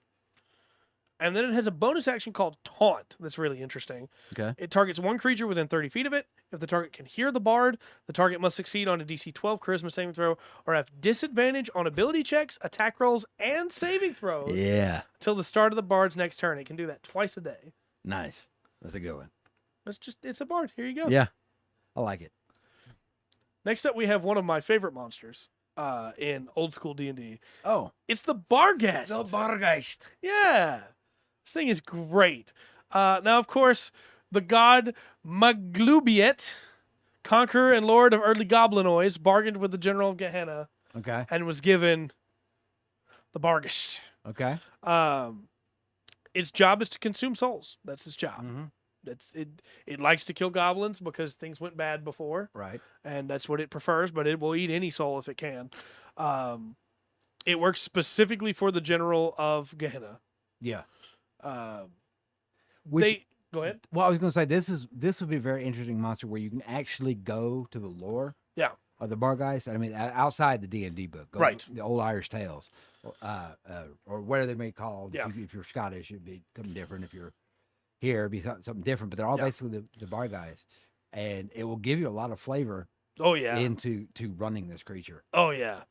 And then it has a bonus action called Taunt that's really interesting. Okay. It targets one creature within 30 feet of it. If the target can hear the bard, the target must succeed on a DC 12 Charisma saving throw or have disadvantage on ability checks, attack rolls, and saving throws. Yeah. Until the start of the bard's next turn. It can do that twice a day. Nice. That's a good one. It's a bard. Here you go. Yeah. I like it. Next up, we have one of my favorite monsters in old school D&D. Oh. It's the Barghest. The Bargheist. Yeah. This thing is great. Now, of course, the god Maglubiet, conqueror and lord of early goblinoids, bargained with the general of Gehenna. Okay. And was given the Barghest. Okay. Its job is to consume souls. That's its job. Mm-hmm. It likes to kill goblins because things went bad before. Right. And that's what it prefers, but it will eat any soul if it can. It works specifically for the general of Gehenna. Yeah. Go ahead. Well, I was going to say this would be a very interesting monster where you can actually go to the lore. Yeah. Of the Bargheist. I mean, outside the D&D book, right? The old Irish tales, or whatever they may call. Yeah. If you're Scottish, it'd be something different. If you're here, it'd be something different. But they're all basically the Bargheist, and it will give you a lot of flavor. Oh yeah. Into running this creature. Oh yeah.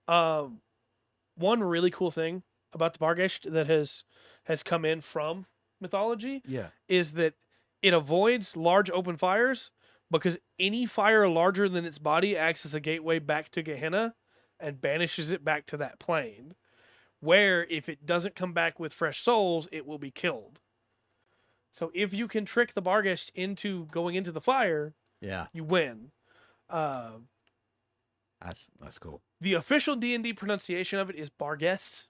One really cool thing about the Barghests that has come in from mythology Yeah. is that it avoids large open fires because any fire larger than its body acts as a gateway back to Gehenna and banishes it back to that plane. Where if it doesn't come back with fresh souls, it will be killed. So if you can trick the Barghest into going into the fire, Yeah. you win. That's cool. The official D&D pronunciation of it is Barghests.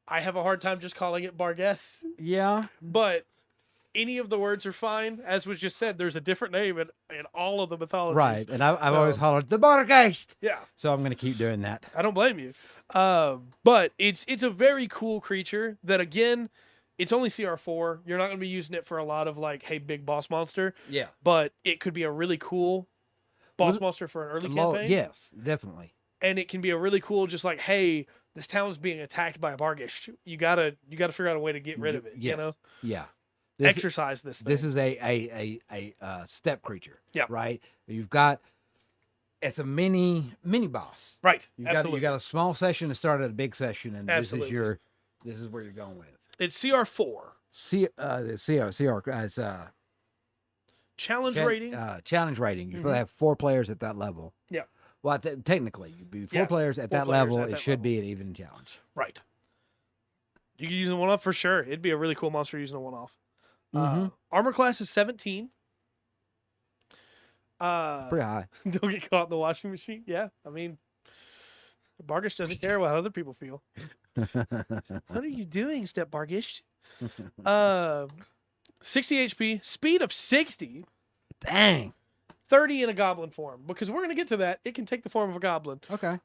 I have a hard time just calling it Barghests, Yeah. but any of the words are fine. As was just said, there's a different name in all of the mythologies. Right. And I've always hollered, the Bargheist! Yeah. So I'm going to keep doing that. I don't blame you. But it's a very cool creature that, again, it's only CR4. You're not going to be using it for a lot of, like, hey, big boss monster. Yeah. But it could be a really cool boss monster for an early campaign. Yes, definitely. And it can be a really cool, just like, hey, this town's being attacked by a Barghest. You gotta figure out a way to get rid of it. Yes. You know? Yeah. Exercise this thing. This is a step creature. Yeah. Right? You've got, it's a mini boss. Right. You got a small session to start at a big session, and Absolutely. this is where you're going with. It's CR4. CR as Challenge rating. Challenge rating. You're supposed to have 4 players at that level. Yeah. Well, technically, you'd be 4 players at that level. It should be an even challenge. Right. You can use a one-off for sure. It'd be a really cool monster using a one-off. Armor class is 17. Pretty high. Don't get caught in the washing machine. Yeah, I mean, Barghests doesn't care what other people feel. What are you doing, Step Barghests? 60 HP, speed of 60. Dang. 30 in a goblin form. Because we're going to get to that. It can take the form of a goblin. Okay.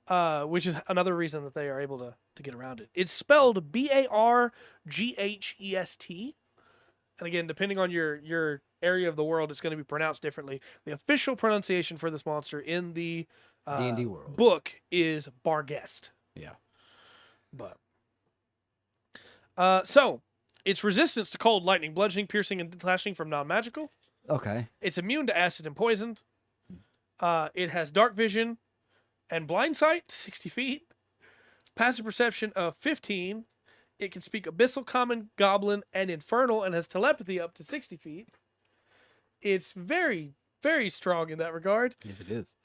Which is another reason that they are able to get around it. It's spelled Barghest. And again, depending on your area of the world, it's going to be pronounced differently. The official pronunciation for this monster in the D&D world book is Barghest. Yeah. But so its resistance to cold, lightning, bludgeoning, piercing, and slashing from non-magical. Okay. It's immune to acid and poison. It has dark vision and blind sight, 60 feet. Passive perception of 15. It can speak Abyssal, Common, Goblin, and Infernal, and has telepathy up to 60 feet. It's very, very strong in that regard. Yes, it is.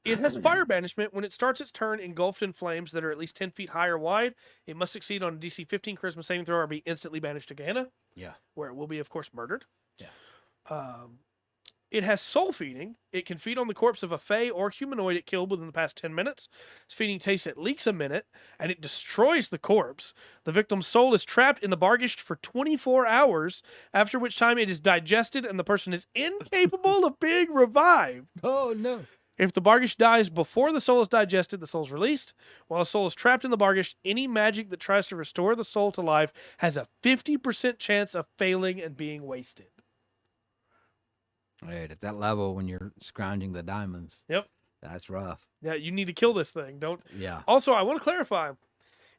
It has fire banishment. When it starts its turn engulfed in flames that are at least 10 feet high or wide, it must succeed on a DC 15 charisma saving throw or be instantly banished to Gehenna. Yeah. Where it will be, of course, murdered. Yeah. It has soul feeding. It can feed on the corpse of a fae or humanoid it killed within the past 10 minutes. Its feeding takes at least a minute, and it destroys the corpse. The victim's soul is trapped in the Barghest for 24 hours, after which time it is digested and the person is incapable of being revived. Oh, no. If the Barghest dies before the soul is digested, the soul is released. While the soul is trapped in the Barghest, any magic that tries to restore the soul to life has a 50% chance of failing and being wasted. Right, at that level, when you're scrounging the diamonds. Yep. That's rough. Yeah, you need to kill this thing. Don't. Yeah. Also, I want to clarify.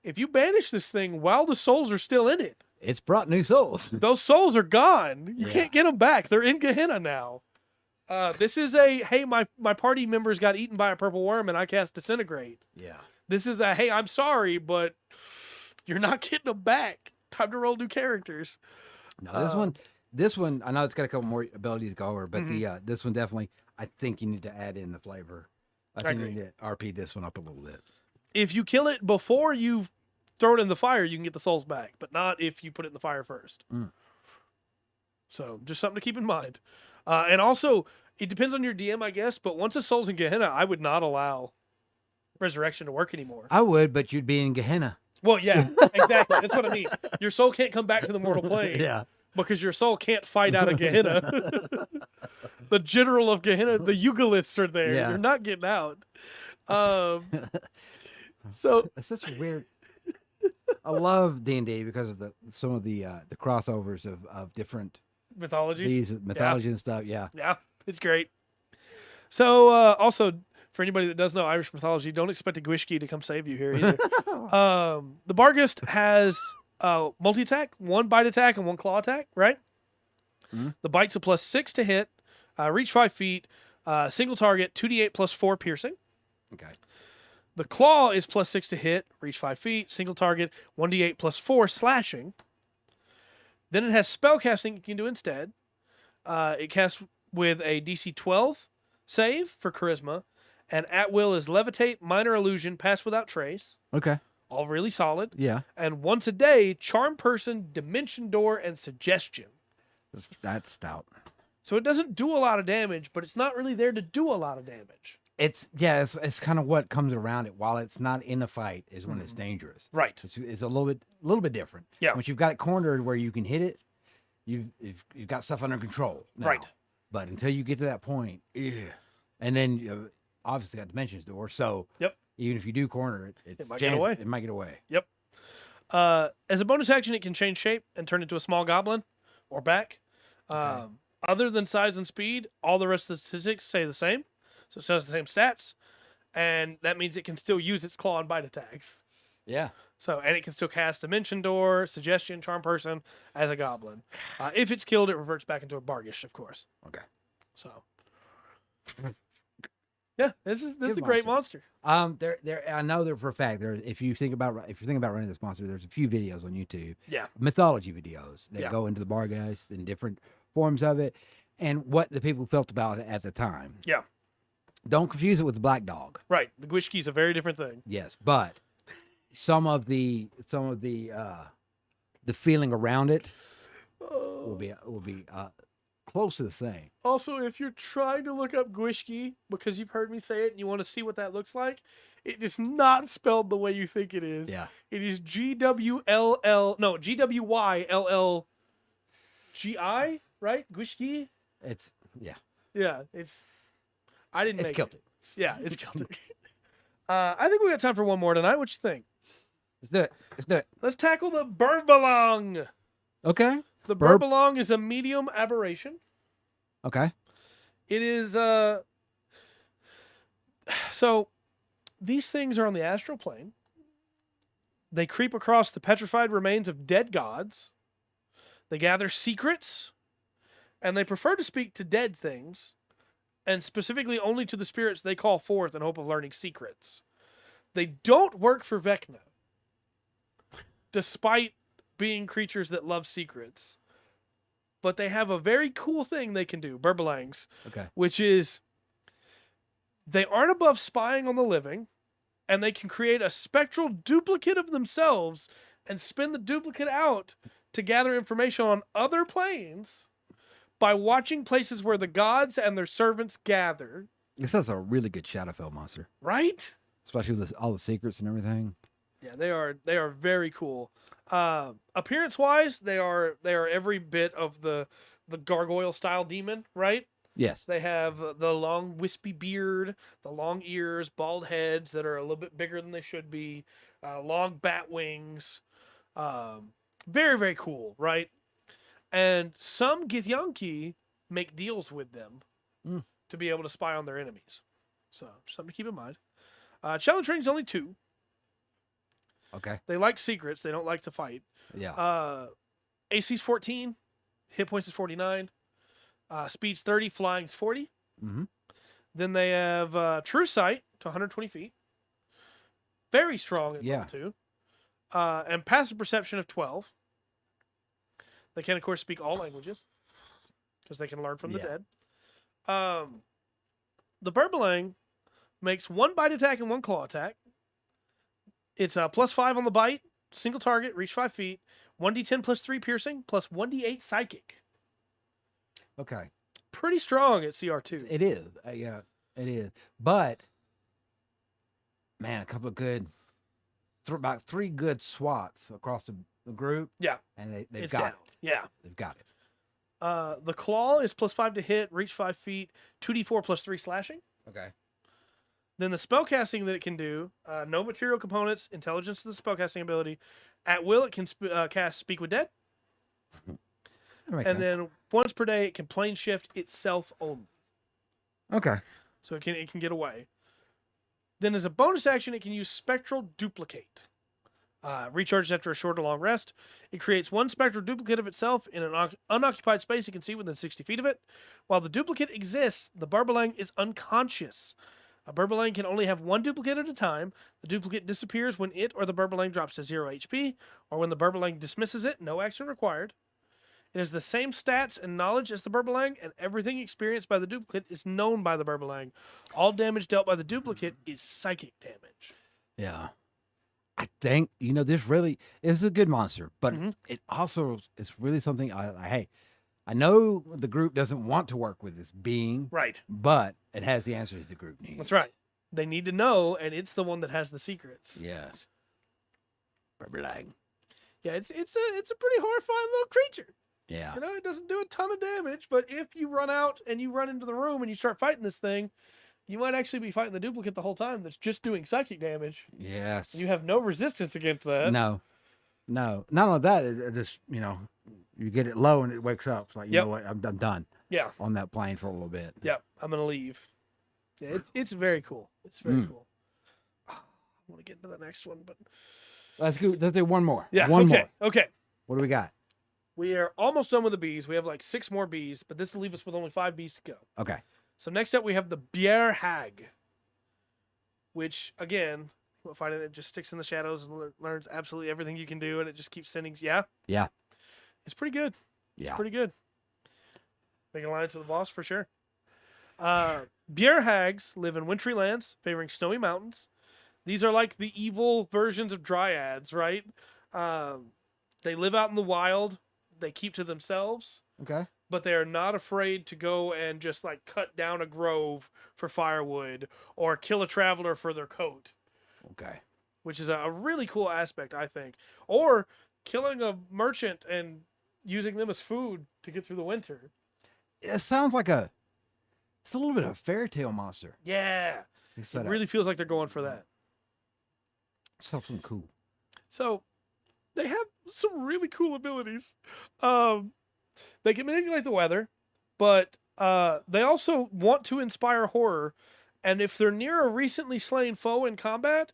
If you banish this thing while the souls are still in it, It's brought new souls. those souls are gone. You Yeah. can't get them back. They're in Gehenna now. This is a, hey, my party members got eaten by a purple worm and I cast Disintegrate. Yeah. This is a, hey, I'm sorry, but you're not getting them back. Time to roll new characters. No, this one, I know it's got a couple more abilities to go over, but this one definitely, I think you need to add in the flavor. I think you agree. need to RP this one up a little bit. If you kill it before you throw it in the fire, you can get the souls back, but not if you put it in the fire first. So just something to keep in mind. And also, it depends on your DM, I guess, but once a soul's in Gehenna, I would not allow resurrection to work anymore. I would, but you'd be in Gehenna. Well, yeah, exactly. That's what I mean. Your soul can't come back to the mortal plane. Yeah. Because your soul can't fight out of Gehenna. The general of Gehenna, the Eugaliths are there. Yeah. You're not getting out. So That's such a weird. I love D&D because of some of the crossovers of different mythologies. mythology and stuff. Yeah. Yeah, it's great. So also, for anybody that does know Irish mythology, don't expect a Gwishki to come save you here either. The Barghest has multi-attack, 1 bite attack, and 1 claw attack, right? The bite's a +6 to hit, reach 5 feet, single target, 2d8 +4 piercing. Okay. The claw is +6 to hit, reach 5 feet, single target, 1d8 +4 slashing. Then it has spellcasting you can do instead. It casts with a DC 12 save for charisma, and at will is levitate, minor illusion, pass without trace. Okay. All really solid. Yeah. And once a day, charm person, dimension door, and suggestion. That's stout. So it doesn't do a lot of damage, but it's not really there to do a lot of damage. It's kind of what comes around it. While it's not in a fight, is when it's dangerous. Right. It's a little bit different. Yeah. Once you've got it cornered where you can hit it, you've got stuff under control. Now. Right. But until you get to that point, and then you obviously got dimensions door. So even if you do corner it, it might get away. Yep. As a bonus action, it can change shape and turn into a small goblin or back. Other than size and speed, all the rest of the statistics stay the same. So it still has the same stats. And that means it can still use its claw and bite attacks. Yeah. So, and it can still cast Dimension Door, Suggestion, Charm Person as a goblin. If it's killed, it reverts back into a Bargheist, of course. Okay. So, yeah, this is a great monster. I know that for a fact. If you think about running this monster, there's a few videos on YouTube. Yeah. Mythology videos that go into the Bargheist and different forms of it, and what the people felt about it at the time. Yeah. Don't confuse it with the Black Dog. Right. The Gwishki is a very different thing. Yes, but some of the feeling around it will be close to the same. Also, if you're trying to look up Gwishki because you've heard me say it and you want to see what that looks like, it is not spelled the way you think it is. Yeah. It is Gwylll, right? Gwishki? It's Yeah, it's I didn't it's make Celtic. it. Yeah, it's Celtic. I think we got time for one more tonight. What you think? Let's do it. Let's tackle the Burbalong. Okay. The Burbalong is a medium aberration. Okay. It is so these things are on the astral plane. They creep across the petrified remains of dead gods. They gather secrets, and they prefer to speak to dead things, and specifically only to the spirits they call forth in hope of learning secrets. They don't work for Vecna, despite being creatures that love secrets. But they have a very cool thing they can do, Burbalangs, which is they aren't above spying on the living, and they can create a spectral duplicate of themselves and spin the duplicate out to gather information on other planes by watching places where the gods and their servants gather. This is a really good Shadowfell monster. Right? Especially with all the secrets and everything. Yeah, they are very cool. Appearance-wise, they are every bit of the gargoyle-style demon, right? Yes. They have the long wispy beard, the long ears, bald heads that are a little bit bigger than they should be, long bat wings. Very, very cool, right? And some Githyanki make deals with them to be able to spy on their enemies. So, something to keep in mind. Challenge rating is only 2. Okay. They like secrets. They don't like to fight. Yeah. AC's 14. Hit points is 49. Speed's 30. Flying's 40. Mm-hmm. Then they have True Sight to 120 feet. Very strong at level 2. And Passive Perception of 12. They can, of course, speak all languages because they can learn from the dead. The Burbalang makes 1 bite attack and 1 claw attack. It's a +5 on the bite, single target, reach 5 feet, 1d10 +3 piercing, plus 1d8 psychic. Okay. Pretty strong at CR2. It is. Yeah, it is. But, man, a couple of about 3 good swats across the group. Yeah. And they've got it. Yeah. They've got it. The claw is +5 to hit, reach 5 feet, 2d4 +3 slashing. Okay. Then the spellcasting that it can do, no material components, intelligence to the spellcasting ability. At will, it can cast Speak with Dead. And then once per day, it can plane shift itself only. Okay. So it can get away. Then as a bonus action, it can use Spectral Duplicate. Recharges after a short or long rest. It creates 1 spectral duplicate of itself in an unoccupied space you can see within 60 feet of it. While the duplicate exists, the Burbalang is unconscious. A Burbalang can only have one duplicate at a time. The duplicate disappears when it or the Burbalang drops to 0 HP, or when the Burbalang dismisses it, no action required. It has the same stats and knowledge as the Burbalang, and everything experienced by the duplicate is known by the Burbalang. All damage dealt by the duplicate is psychic damage. Yeah. I think, this really is a good monster, but it also is really something I know the group doesn't want to work with this being. Right. But it has the answers the group needs. That's right. They need to know, and it's the one that has the secrets. Yes. Burbalang. Yeah, it's a pretty horrifying little creature. Yeah. It doesn't do a ton of damage, but if you run out and you run into the room and you start fighting this thing, you might actually be fighting the duplicate the whole time that's just doing psychic damage. Yes. You have no resistance against that. No. Not only that, it just, you get it low and it wakes up. It's like, you know what, I'm done. Yeah. On that plane for a little bit. Yep. I'm going to leave. Yeah, it's very cool. It's very cool. I want to get into the next one, but let's do one more. Yeah. One more. Okay. What do we got? We are almost done with the bees. We have like 6 more bees, but this will leave us with only 5 bees to go. Okay. So next up we have the Bhuer hag, which again, we'll find it just sticks in the shadows and learns absolutely everything you can do, and it just keeps sending. Yeah. It's pretty good. Yeah. Pretty good. Making alliance to the boss for sure. Bhuer hags live in wintry lands, favoring snowy mountains. These are like the evil versions of dryads, right? They live out in the wild. They keep to themselves. Okay. But they are not afraid to go and just like cut down a grove for firewood or kill a traveler for their coat. Okay. Which is a really cool aspect, I think. Or killing a merchant and using them as food to get through the winter. It sounds like it's a little bit of a fairy tale monster. Yeah. It really feels like they're going for that. Something cool. So they have some really cool abilities. They can manipulate the weather, but they also want to inspire horror. And if they're near a recently slain foe in combat,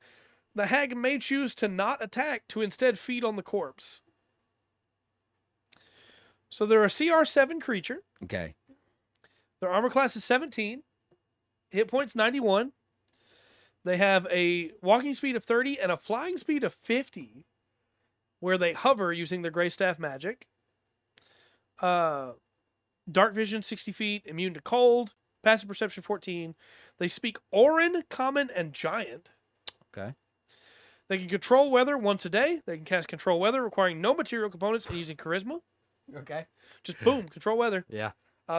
the hag may choose to not attack to instead feed on the corpse. So they're a CR7 creature. Okay. Their armor class is 17. Hit points 91. They have a walking speed of 30 and a flying speed of 50, where they hover using their gray staff magic. Dark vision 60 feet, immune to cold, passive perception 14. They speak Orin, Common, and Giant. Okay. They can control weather once a day. They can cast control weather, requiring no material components and using charisma. Okay. Just boom, control weather. Yeah.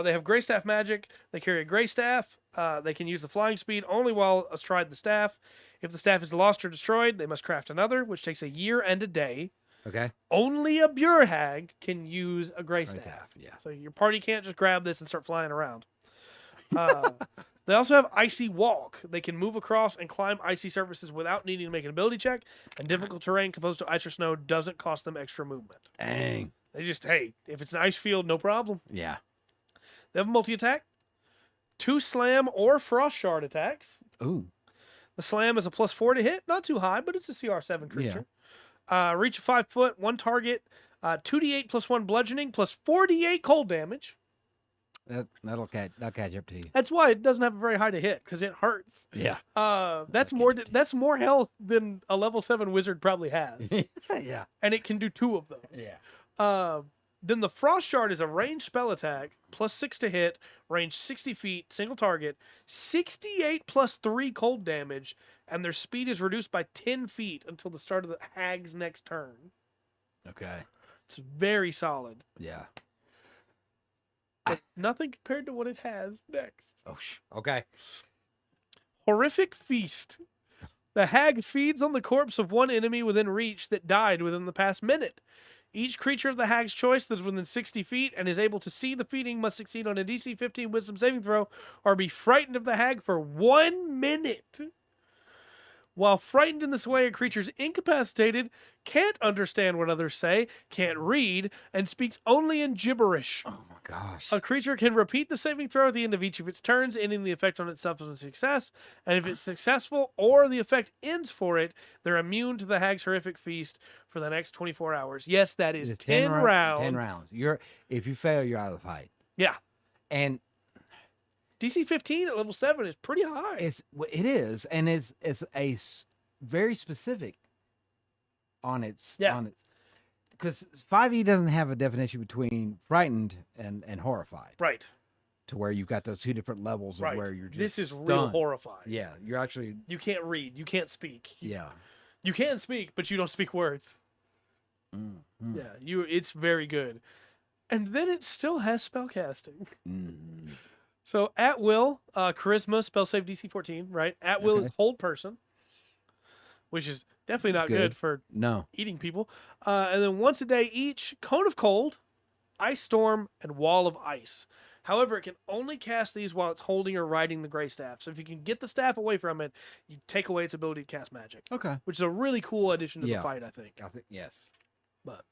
They have gray staff magic. They carry a gray staff. They can use the flying speed only while astride the staff. If the staff is lost or destroyed, they must craft another, which takes a year and a day. Okay. Only a Bhuer hag can use a gray staff. Yeah. So your party can't just grab this and start flying around. They also have Icy Walk. They can move across and climb icy surfaces without needing to make an ability check, and difficult terrain composed of ice or snow doesn't cost them extra movement. Dang. They just, if it's an ice field, no problem. Yeah. They have a multi-attack, 2 slam or frost shard attacks. Ooh. The slam is a +4 to hit, not too high, but it's a CR7 creature. Reach of 5 foot, 1 target, 2d8 +1 bludgeoning, +4d8 cold damage. That'll catch up to you. That's why it doesn't have a very high to hit, because it hurts. Yeah. That's more health than a level 7 wizard probably has. Yeah. And it can do 2 of those. Yeah. Then the frost shard is a ranged spell attack, +6 to hit, range 60 feet, single target, 68 +3 cold damage, and their speed is reduced by 10 feet until the start of the hag's next turn. Okay. It's very solid. Yeah. But nothing compared to what it has next. Oh, okay. Horrific Feast. The hag feeds on the corpse of one enemy within reach that died within the past minute. Each creature of the hag's choice that is within 60 feet and is able to see the feeding must succeed on a DC 15 wisdom saving throw or be frightened of the hag for 1 minute. While frightened in this way, a creature is incapacitated, can't understand what others say, can't read, and speaks only in gibberish. Oh my gosh. A creature can repeat the saving throw at the end of each of its turns, ending the effect on itself as a success. And if it's successful or the effect ends for it, they're immune to the hag's horrific feast for the next 24 hours. Yes, that is 10 rounds. 10 rounds. If you fail, you're out of the fight. Yeah. And DC 15 at level 7 is pretty high. It is, and it's very specific on its because 5e doesn't have a definition between frightened and horrified. Right. To where you've got those two different levels of where you're just this is real horrified. Yeah, you're actually you can't read, you can't speak. Yeah. You can speak, but you don't speak words. Yeah, it's very good. And then it still has spellcasting. So at will, charisma, spell save DC 14, right? At will is hold person, which is definitely not good for eating people. And then once a day each, cone of cold, ice storm, and wall of ice. However, it can only cast these while it's holding or riding the gray staff. So if you can get the staff away from it, you take away its ability to cast magic. Okay. Which is a really cool addition to the fight, I think. Yes. But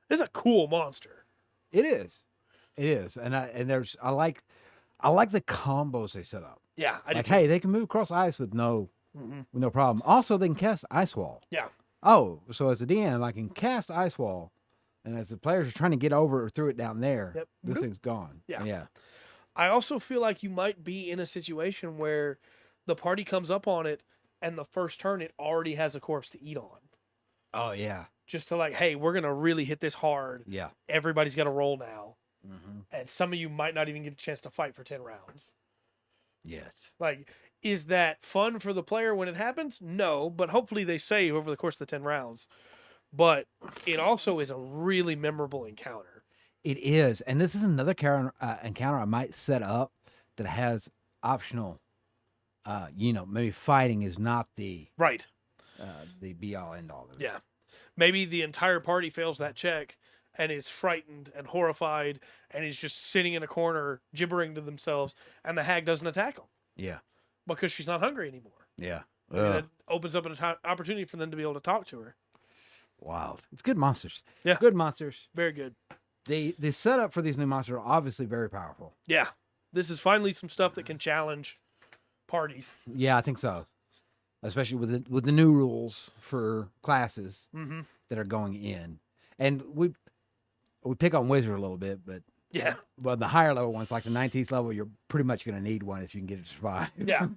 it's a cool monster. It is. It is. And I like the combos they set up. Yeah, I do. Like, hey, they can move across ice with no problem. Also, they can cast Ice Wall. Yeah. Oh, so as a DM, I can cast Ice Wall. And as the players are trying to get over or through it down there, this thing's gone. Yeah. I also feel like you might be in a situation where the party comes up on it, and the first turn it already has a corpse to eat on. Oh, yeah. Just to like, hey, we're going to really hit this hard. Yeah. Everybody's got to roll now. And some of you might not even get a chance to fight for 10 rounds. Yes. Like, is that fun for the player when it happens? No, but hopefully they save over the course of the 10 rounds. But it also is a really memorable encounter. It is. And this is another encounter I might set up that has optional, maybe fighting is not the be-all, end-all. Yeah. Maybe the entire party fails that check and is frightened and horrified and is just sitting in a corner gibbering to themselves, and the hag doesn't attack them. Yeah. Because she's not hungry anymore. Yeah. That opens up an opportunity for them to be able to talk to her. Wow. It's good monsters. Yeah. Good monsters. Very good. The setup for these new monsters are obviously very powerful. Yeah. This is finally some stuff that can challenge parties. Yeah, I think so. Especially with the new rules for classes that are going in. And we pick on Wizard a little bit, but the higher level ones, like the 19th level, you're pretty much going to need one if you can get it to survive. Yeah.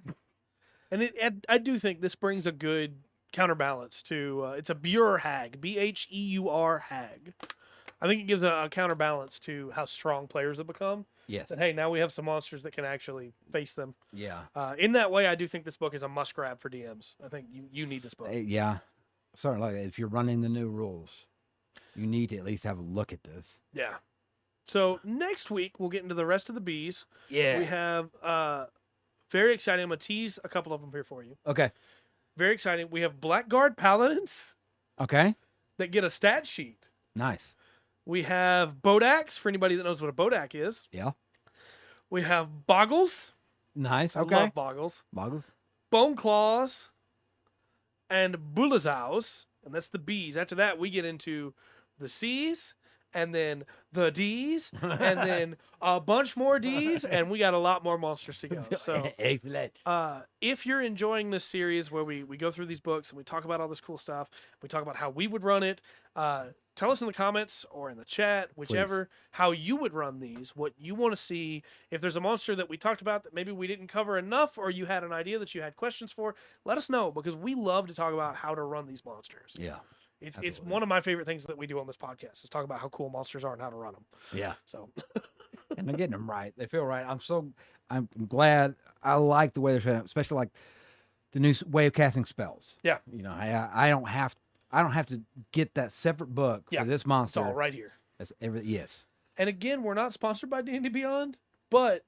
And I do think this brings a good counterbalance to it's a Bhuer hag, Bheur hag. I think it gives a counterbalance to how strong players have become. Yes. That hey, now we have some monsters that can actually face them. Yeah. In that way, I do think this book is a must grab for DMs. I think you need this book. Yeah. Certainly, if you're running the new rules, you need to at least have a look at this. Yeah. So next week we'll get into the rest of the bees. Yeah. We have very exciting. I'm gonna tease a couple of them here for you. Okay. Very exciting. We have Blackguard Paladins. Okay. That get a stat sheet. Nice. We have Bodaks, for anybody that knows what a Bodak is. Yeah. We have Boggles. Nice. Okay. I love Boggles. Boggles. Bone Claws. And Bulazaus. And that's the B's. After that, we get into the C's. And then the D's, and then a bunch more D's, and we got a lot more monsters to go. So, excellent. If you're enjoying this series where we go through these books and we talk about all this cool stuff, we talk about how we would run it, tell us in the comments or in the chat, whichever, how you would run these, what you want to see. If there's a monster that we talked about that maybe we didn't cover enough, or you had an idea that you had questions for, let us know, because we love to talk about how to run these monsters. Yeah. It's one of my favorite things that we do on this podcast is talk about how cool monsters are and how to run them. Yeah. So, and they're getting them right. They feel right. I'm glad. I like the way they're set up, especially like the new way of casting spells. Yeah. I don't have to get that separate book for this monster. It's all right here. That's yes. And again, we're not sponsored by D&D Beyond, but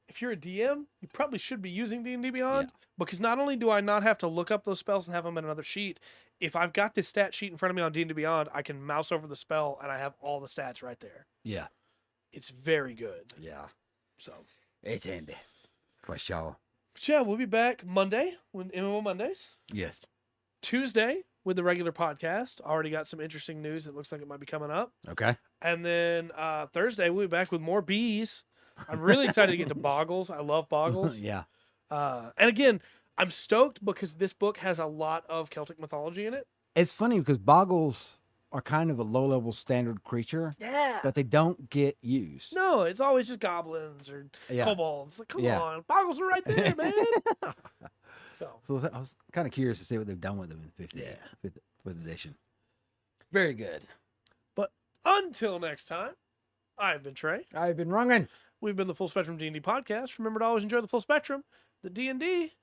if you're a DM, you probably should be using D&D Beyond because not only do I not have to look up those spells and have them in another sheet, if I've got this stat sheet in front of me on D&D Beyond, I can mouse over the spell and I have all the stats right there. Yeah. It's very good. Yeah. So. It's handy. For sure. But yeah, we'll be back Monday with MMO Mondays. Yes. Tuesday with the regular podcast. Already got some interesting news that looks like it might be coming up. Okay. And then Thursday, we'll be back with more bees. I'm really excited to get to Boggles. I love Boggles. Yeah. And again, I'm stoked because this book has a lot of Celtic mythology in it. It's funny because Boggles are kind of a low-level standard creature. Yeah. But they don't get used. No, it's always just goblins or kobolds. Like, come on, Boggles are right there, man. So I was kind of curious to see what they've done with them in 5th edition. Very good. But until next time, I've been Trey. I've been Rungan. We've been the Full Spectrum D&D podcast. Remember to always enjoy the full spectrum. The D&D